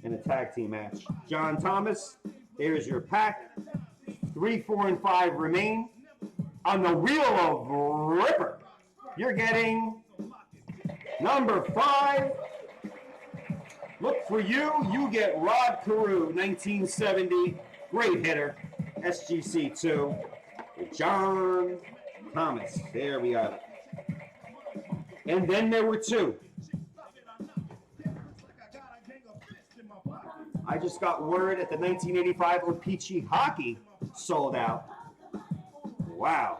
in a tag team match. John Thomas, there's your pack. 3, 4, and 5 remain. On the Wheel of Ripper, you're getting number 5. Look for you. You get Rod Carew, 1970. Great hitter. SGC 2. John Thomas. There we are. And then there were 2. I just got word that the 1985 O-Pee-Chee hockey sold out. Wow.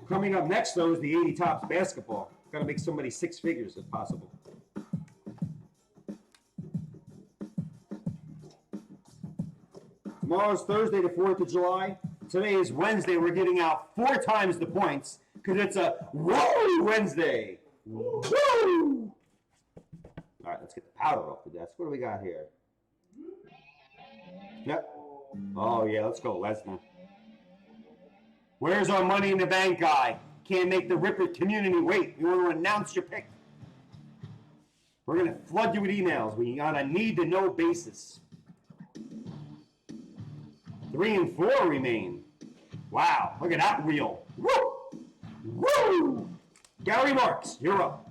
Coming up next, though, is the 80 Topps basketball. Got to make somebody 6 figures if possible. Tomorrow's Thursday, the 4th of July. Today is Wednesday. We're giving out 4 times the points because it's a Woo Wednesday. Woo! All right, let's get the powder off the desk. What do we got here? Yep. Oh, yeah, let's go, Lesnar. Where's our Money in the Bank guy? Can't make the Ripper community wait. You want to announce your pick? We're going to flood you with emails. We on a need-to-know basis. 3 and 4 remain. Wow, look at that wheel. Woo! Woo! Gary Marks, you're up.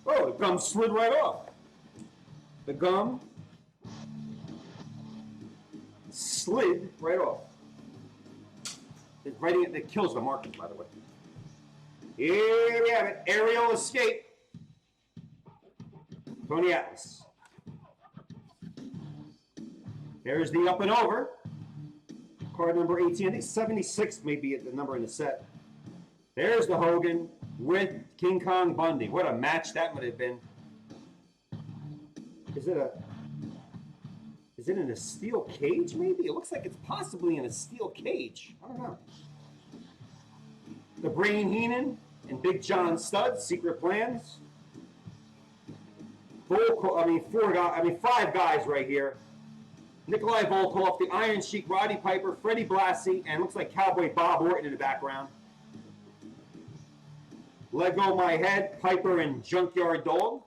Oh, the gum slid right off. The gum slid right off. It's writing it that kills the markers, by the way. Here we have it. Aerial Escape. Tony Atlas. There's the Up and Over. Card number 18. I think 76 may be the number in the set. There's the Hogan with King Kong Bundy. What a match that would have been. Is it in a steel cage, maybe? It looks like it's possibly in a steel cage. I don't know. The Brain Heenan and Big John Studd, Secret Plans. 5 guys right here. Nikolai Volkov, the Iron Sheik, Roddy Piper, Freddie Blassie, and looks like Cowboy Bob Orton in the background. Let Go My Head, Piper and Junkyard Dog.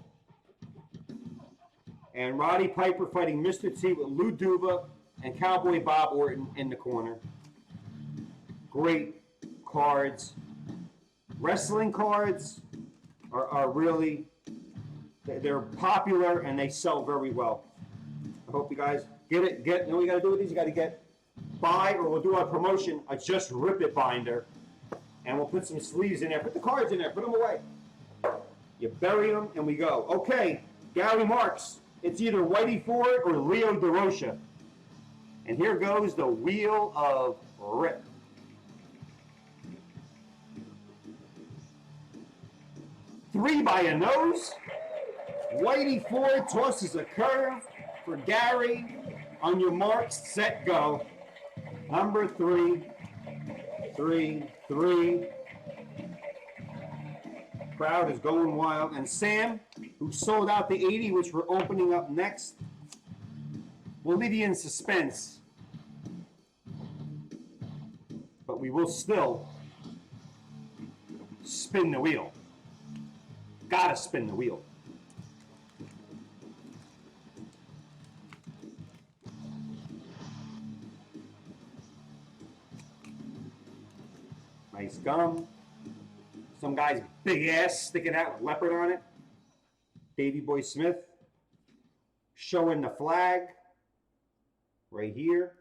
And Roddy Piper fighting Mr. T with Lou Duva and Cowboy Bob Orton in the corner. Great cards. Wrestling cards are really, they're popular and they sell very well. I hope you guys get it. You know what you got to do with these? You got to buy, or we'll do our promotion, a Just Rip It binder. And we'll put some sleeves in there. Put the cards in there. Put them away. You bury them, and we go. Okay, Gary Marks. It's either Whitey Ford or Leo DeRocha. And here goes the Wheel of Rip. Three by a nose. Whitey Ford tosses a curve. for Gary. On your marks, set, go. Number 3, 3, 3. Crowd is going wild. And Sam, who sold out the 80, which we're opening up next, we'll leave you in suspense. But we will still spin the wheel. Gotta spin the wheel. Nice gum. Some guy's big ass sticking out with leopard on it. Davy Boy Smith showing the flag right here.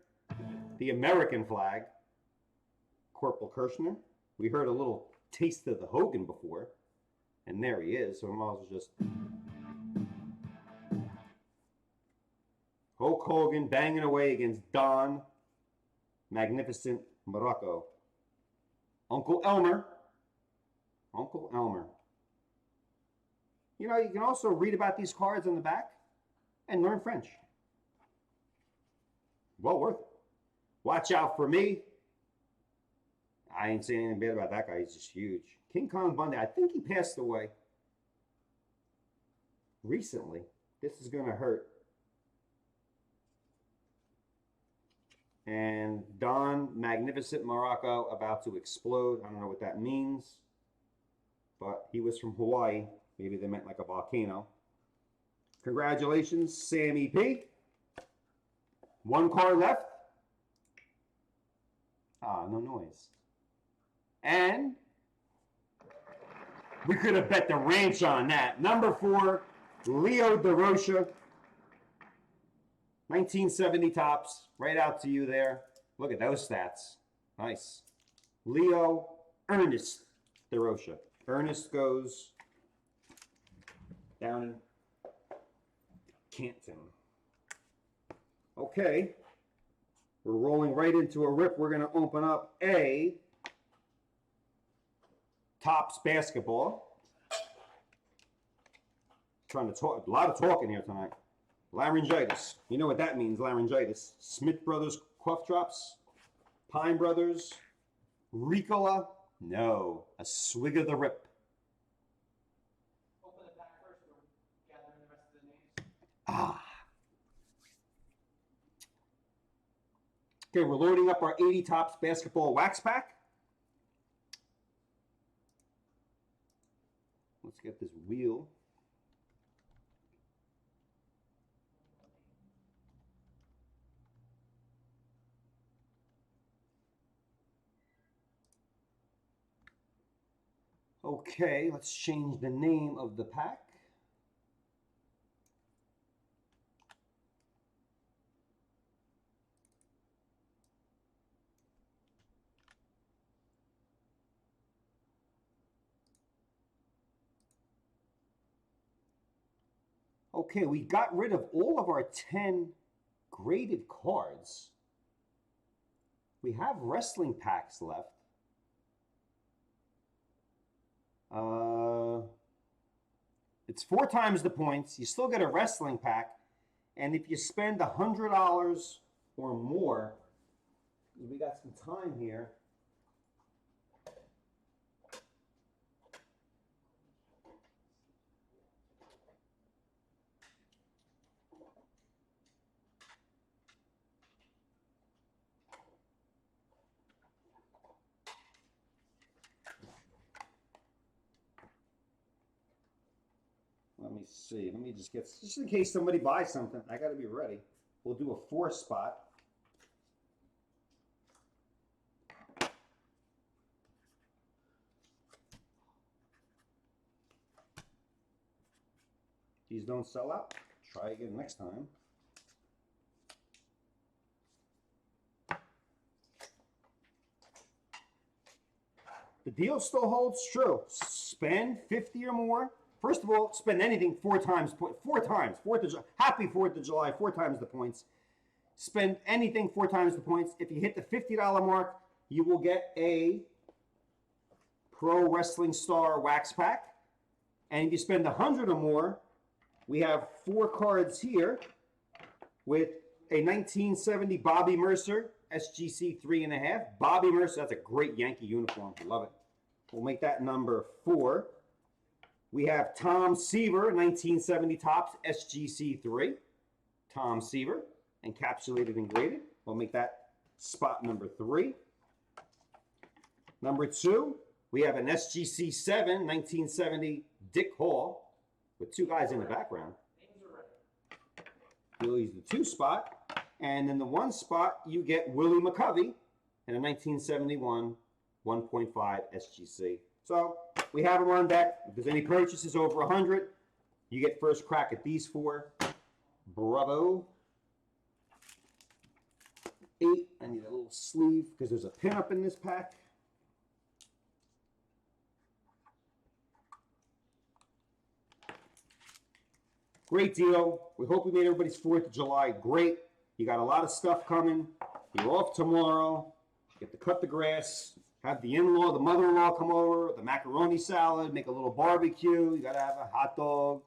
The American flag. Corporal Kirshner. We heard a little taste of the Hogan before. And there he is. So I might as well just... Hulk Hogan banging away against Don. Magnificent Morocco. Uncle Elmer. Uncle Elmer. You know, you can also read about these cards on the back and learn French. Well worth it. Watch out for me. I ain't saying anything bad about that guy. He's just huge. King Kong Bundy. I think he passed away recently. This is going to hurt. And Don Magnificent Morocco about to explode. I don't know what that means. But he was from Hawaii. Maybe they meant like a volcano. Congratulations, Sammy P. 1 card left. Ah, no noise. And we could have bet the ranch on that. Number 4, Leo DeRocha. 1970 tops. Right out to you there. Look at those stats. Nice. Leo Ernest DeRocha. Ernest goes down in Canton. Okay. We're rolling right into a rip. We're going to open up a Topps basketball. Trying to talk, a lot of talking here tonight. Laryngitis. You know what that means, laryngitis. Smith Brothers cough drops. Pine Brothers. Ricola. No. A swig of the rip. Open it back first. We're gathering the rest of the names. Ah. Okay, we're loading up our 80 Topps basketball wax pack. Let's get this wheel. Okay, let's change the name of the pack. Okay, we got rid of all of our 10 graded cards. We have wrestling packs left. It's 4 times the points. You still get a wrestling pack. And if you spend $100 or more, we got some time here. Let me see. Let me just get, just in case somebody buys something, I got to be ready. We'll do a 4 spot. These don't sell out. Try again next time. The deal still holds true. Spend 50 or more. First of all, spend anything 4 times. 4 times. Happy 4th of July. 4 times the points. Spend anything 4 times the points. If you hit the $50 mark, you will get a Pro Wrestling Star wax pack. And if you spend 100 or more, we have 4 cards here. with a 1970 Bobby Mercer SGC 3.5. Bobby Mercer, that's a great Yankee uniform. I love it. We'll make that number 4. We have Tom Seaver, 1970 Topps SGC 3. Tom Seaver, encapsulated and graded. We'll make that spot number 3. Number 2, we have an SGC 7, 1970 Dick Hall, with 2 guys in the background. Willie's the 2 spot. And in the 1 spot, you get Willie McCovey in a 1971 1.5 SGC. So we have them on deck. If there's any purchases over 100, you get first crack at these 4. Bravo. 8, I need a little sleeve because there's a pin up in this pack. Great deal. We hope we made everybody's 4th of July great. You got a lot of stuff coming. You're off tomorrow. You get to cut the grass, have the in-law, the mother-in-law come over, the macaroni salad, make a little barbecue. You got to have a hot dog,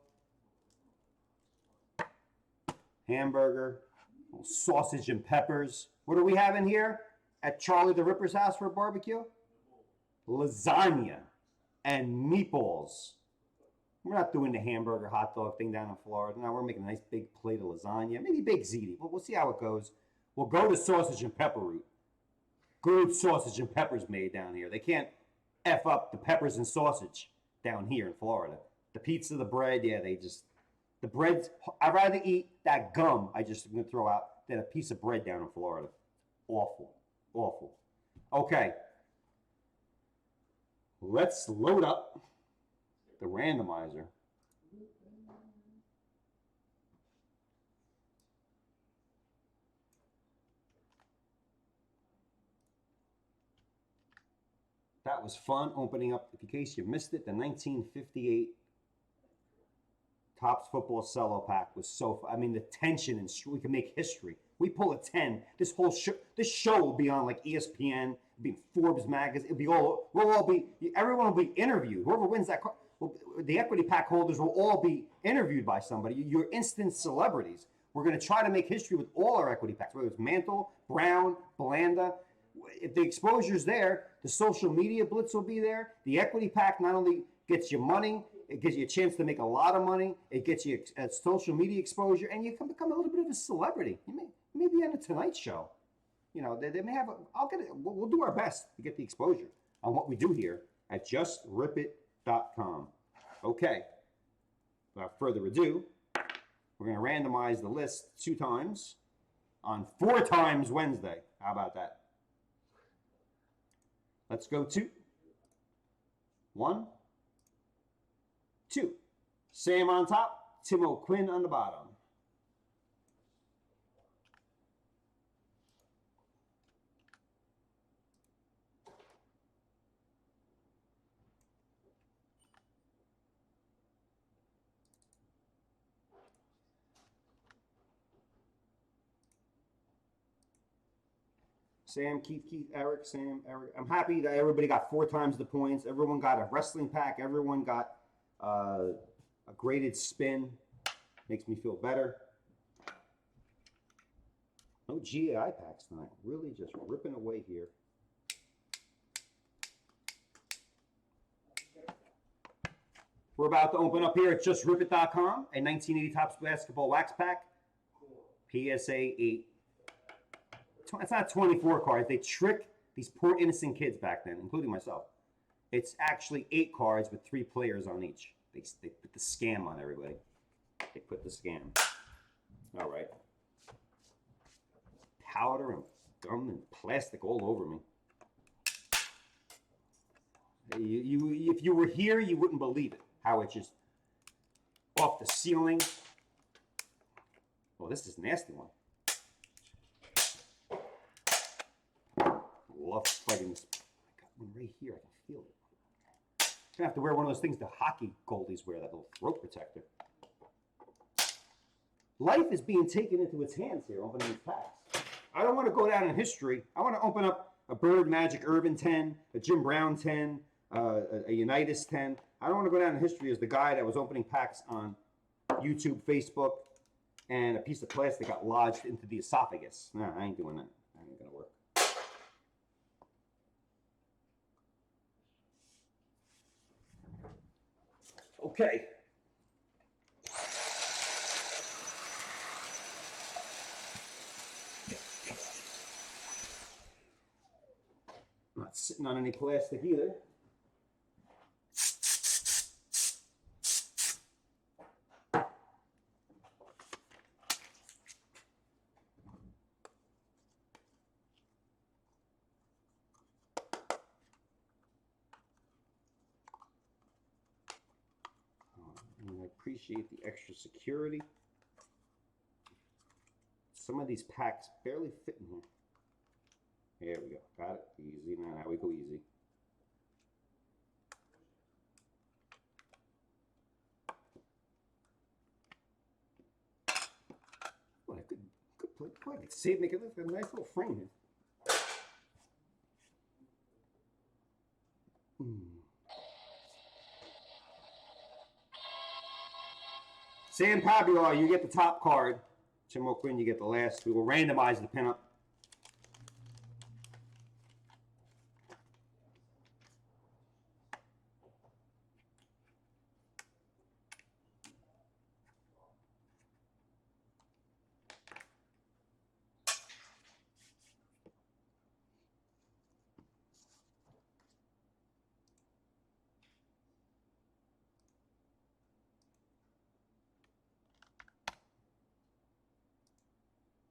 hamburger, sausage and peppers. What do we have in here at Charlie the Ripper's house for a barbecue? Lasagna and meatballs. We're not doing the hamburger hot dog thing down in Florida. No, we're making a nice big plate of lasagna. Maybe baked ziti, but we'll see how it goes. We'll go to sausage and pepper route. Good sausage and peppers made down here. They can't F up the peppers and sausage down here in Florida. The pizza, the bread, yeah, the bread's, I'd rather eat that gum I just going to throw out than a piece of bread down in Florida. Awful. Awful. Okay. Let's load up the randomizer. That was fun opening up, in case you missed it, the 1958 Topps Football Cello pack was so fun. I mean, the tension, and we can make history. We pull a 10, this show will be on like ESPN, it'll be in Forbes magazine, everyone will be interviewed. Whoever wins that, the equity pack holders will all be interviewed by somebody. You're instant celebrities. We're going to try to make history with all our equity packs, whether it's Mantle, Brown, Belanda. If the exposure's there, the social media blitz will be there. The equity pack not only gets you money, it gives you a chance to make a lot of money. It gets you social media exposure, and you can become a little bit of a celebrity. You may be on a Tonight Show. You know, they may have. We'll do our best to get the exposure on what we do here at JustRipIt.com. Okay. Without further ado, we're going to randomize the list 2 times on 4 times Wednesday. How about that? Let's go to 1, 2. Sam on top, Tim O'Quinn on the bottom. Sam, Keith, Eric, Sam, Eric. I'm happy that everybody got 4 times the points. Everyone got a wrestling pack. Everyone got a graded spin. Makes me feel better. No GAI packs tonight. Really just ripping away here. We're about to open up here at JustRipIt.com, a 1980 Topps Basketball Wax Pack. PSA 8. It's not 24 cards. They trick these poor innocent kids back then, including myself. It's actually 8 cards with 3 players on each. They put the scam on everybody. They put the scam. All right. Powder and gum and plastic all over me. If you were here, you wouldn't believe it. How it's just off the ceiling. Oh, this is a nasty one. Love fighting this. I got one right here. I can feel it. I'm gonna have to wear one of those things the hockey goalies wear, that little throat protector. Life is being taken into its hands here, opening these packs. I don't want to go down in history. I want to open up a Bird Magic Urban 10, a Jim Brown 10, a Unitas 10. I don't want to go down in history as the guy that was opening packs on YouTube, Facebook, and a piece of plastic got lodged into the esophagus. No, I ain't doing that. That ain't gonna work. Okay. Not sitting on any plastic either. And I appreciate the extra security. Some of these packs barely fit in here. There we go. Got it. Easy. Now we go easy. Well, I could play. Boy, I could save, make it look like a nice little frame here. Sam Pabular, you get the top card. Jim O'Quinn, you get the last. We will randomize the pinup.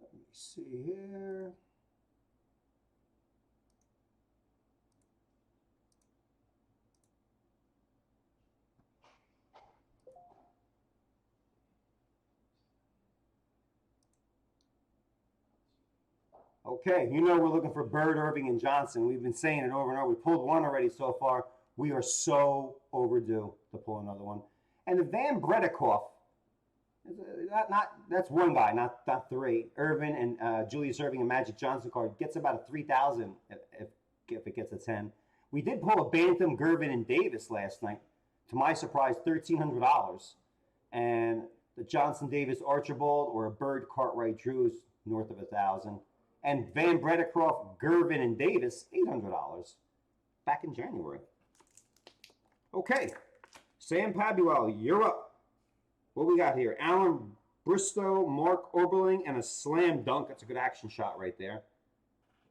Let me see here. Okay, you know we're looking for Bird, Irving, and Johnson. We've been saying it over and over. We pulled one already so far. We are so overdue to pull another one. And the Van Bredikoff, that's one guy, not three. Irvin and Julius Irving and Magic Johnson card gets about a 3,000 if it gets a 10. We did pull a Bantam, Gervin, and Davis last night. To my surprise, $1,300. And the Johnson Davis Archibald or a Bird Cartwright Drew is north of 1,000. And Van Bredikoff, Gervin, and Davis, $800 back in January. Okay, Sam Pabuel, you're up. What we got here? Alan Bristow, Mark Oberling, and a slam dunk. That's a good action shot right there.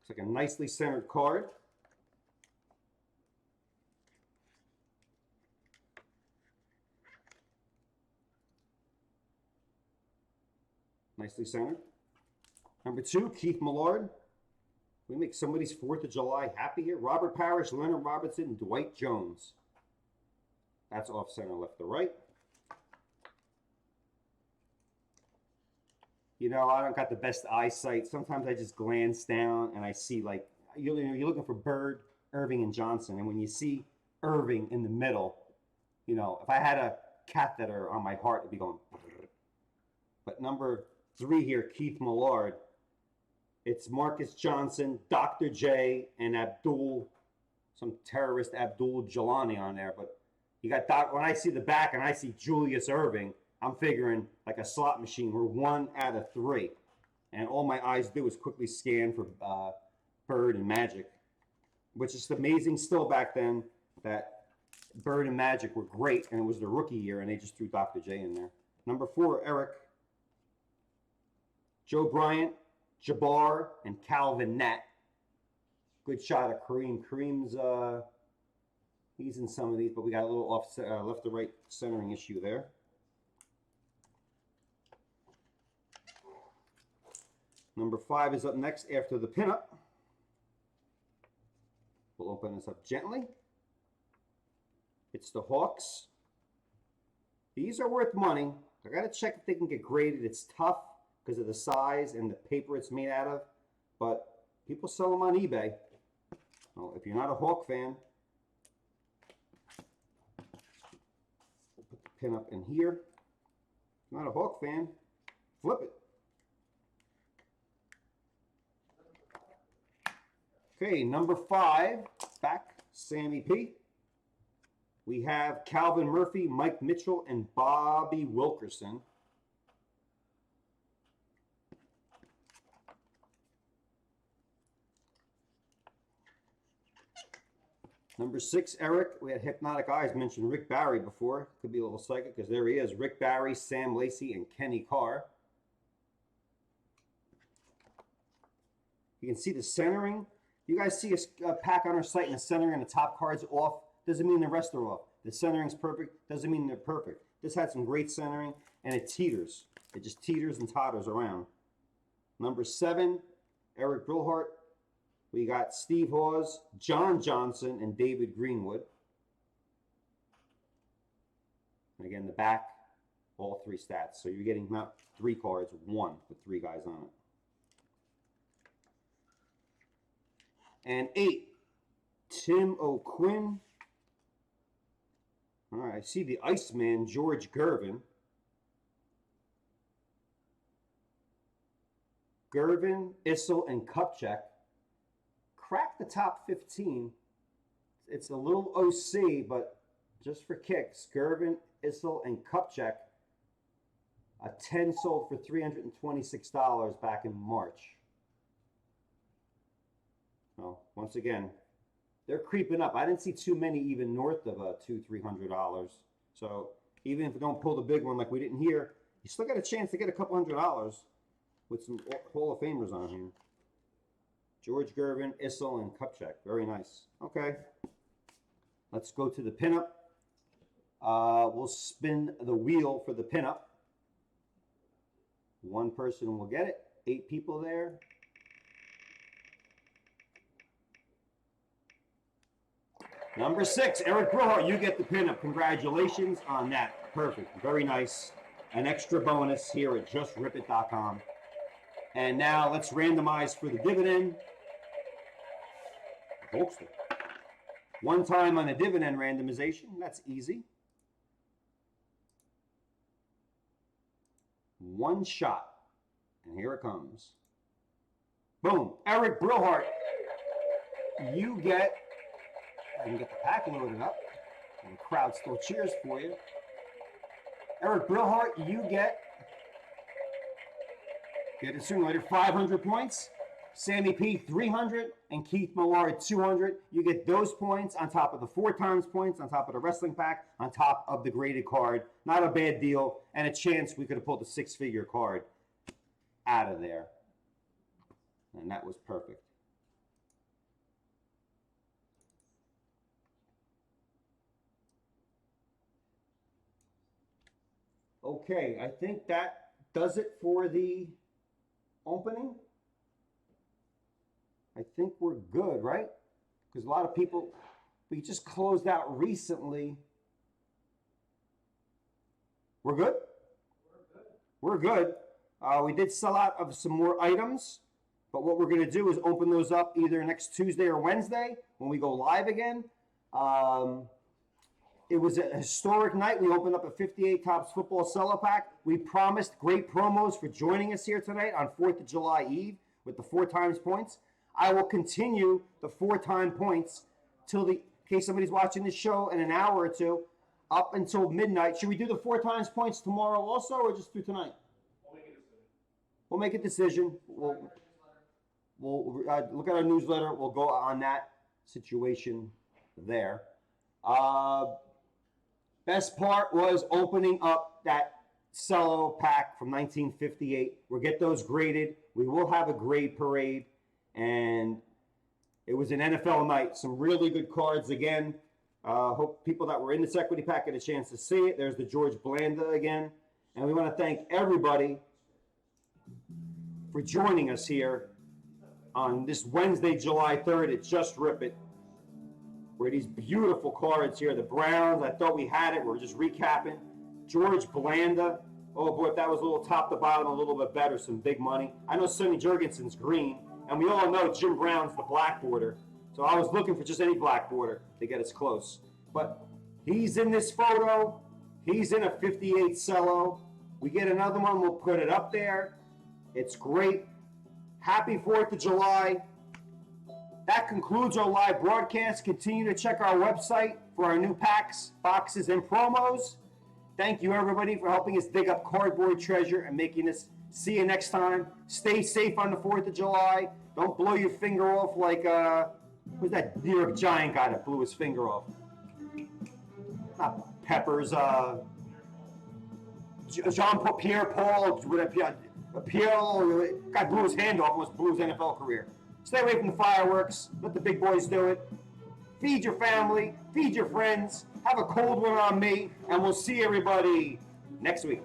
Looks like a nicely centered card. Nicely centered. Number 2, Keith Millard. We make somebody's 4th of July happy here. Robert Parrish, Leonard Robertson, and Dwight Jones. That's off center, left to right. You know, I don't got the best eyesight. Sometimes I just glance down and I see, like, you're looking for Bird, Irving, and Johnson. And when you see Irving in the middle, you know, if I had a catheter on my heart, it'd be going. But number 3 here, Keith Millard. It's Marcus Johnson, Dr. J, and Abdul, some terrorist Abdul Jalani on there. But you got when I see the back and I see Julius Irving, I'm figuring like a slot machine. We're 1 out of 3. And all my eyes do is quickly scan for Bird and Magic, which is amazing still back then that Bird and Magic were great, and it was their rookie year, and they just threw Dr. J in there. Number 4, Eric. Joe Bryant, Jabbar, and Calvin Nett. Good shot of Kareem. Kareem's, he's in some of these, but we got a little off left to right centering issue there. Number 5 is up next after the pinup. We'll open this up gently. It's the Hawks. These are worth money. I got to check if they can get graded. It's tough because of the size and the paper it's made out of, but people sell them on eBay. Well, if you're not a Hawk fan, we'll put the pin up in here. If you're not a Hawk fan, flip it. Okay, number 5, back, Sammy P. We have Calvin Murphy, Mike Mitchell, and Bobby Wilkerson. Number 6, Eric. We had Hypnotic Eyes mentioned Rick Barry before. Could be a little psychic because there he is. Rick Barry, Sam Lacey, and Kenny Carr. You can see the centering. You guys see a pack on our site and the centering and the top card's off. Doesn't mean the rest are off. The centering's perfect. Doesn't mean they're perfect. This had some great centering and it teeters. It just teeters and totters around. Number 7, Eric Brillhart. We got Steve Hawes, John Johnson, and David Greenwood. And again, the back, all 3 stats. So you're getting not 3 cards, 1 with 3 guys on it. And 8, Tim O'Quinn. All right, I see the Iceman, George Gervin. Gervin, Issel, and Kupchak. Cracked the top 15. It's a little OC, but just for kicks, Gervin, Issel, and Kupchak. A 10 sold for $326 back in March. Well, once again, they're creeping up. I didn't see too many even north of $200-300. So even if we don't pull the big one like we didn't here, you still got a chance to get a couple $100 with some Hall of Famers on here. George Gervin, Issel, and Kupchak. Very nice. Okay. Let's go to the pinup. We'll spin the wheel for the pinup. 1 person will get it. 8 people there. Number 6, Eric Brillhart, you get the pinup. Congratulations on that. Perfect. Very nice. An extra bonus here at JustRipIt.com. And now let's randomize for the dividend. Holster. 1 time on a dividend randomization. That's easy. 1 shot. And here it comes. Boom. Eric Brillhart, you get... I can get the pack loaded up. And the crowd still cheers for you. Eric Brillhart, you get it sooner or later, 500 points. Sammy P, 300. And Keith Millard, 200. You get those points on top of the 4 times points, on top of the wrestling pack, on top of the graded card. Not a bad deal. And a chance we could have pulled a 6-figure card out of there. And that was perfect. Okay, I think that does it for the opening. I think we're good, right? Because a lot of people, we just closed out recently. We're good? We're good. We did sell out of some more items, but what we're going to do is open those up either next Tuesday or Wednesday when we go live again. It was a historic night. We opened up a 58 Topps football cello pack. We promised great promos for joining us here tonight on 4th of July Eve with the 4 times points. I will continue the 4-time points till in case somebody's watching this show in an hour or 2, up until midnight. Should we do the 4 times points tomorrow also, or just through tonight? We'll make a decision. We'll look at our newsletter. We'll go on that situation there. Best part was opening up that cello pack from 1958. We'll get those graded. We will have a grade parade. And it was an NFL night. Some really good cards again. Hope people that were in this equity pack get a chance to see it. There's the George Blanda again. And we want to thank everybody for joining us here on this Wednesday, July 3rd at Just Rip It. Where these beautiful cards here, the Browns, I thought we had it. We're just recapping. George Blanda. Oh boy, if that was a little top to bottom, a little bit better, some big money. I know Sonny Jurgensen's green, and we all know Jim Brown's the black border. So I was looking for just any black border to get us close. But he's in this photo. He's in a 58 cello. We get another one, we'll put it up there. It's great. Happy 4th of July. That concludes our live broadcast. Continue to check our website for our new packs, boxes, and promos. Thank you, everybody, for helping us dig up cardboard treasure and making us. See you next time. Stay safe on the 4th of July. Don't blow your finger off like Who's that New York Giant guy that blew his finger off? Not Peppers. Pierre Paul. Pierre guy blew his hand off. Almost blew his NFL career. Stay away from the fireworks. Let the big boys do it. Feed your family. Feed your friends. Have a cold one on me, and we'll see everybody next week.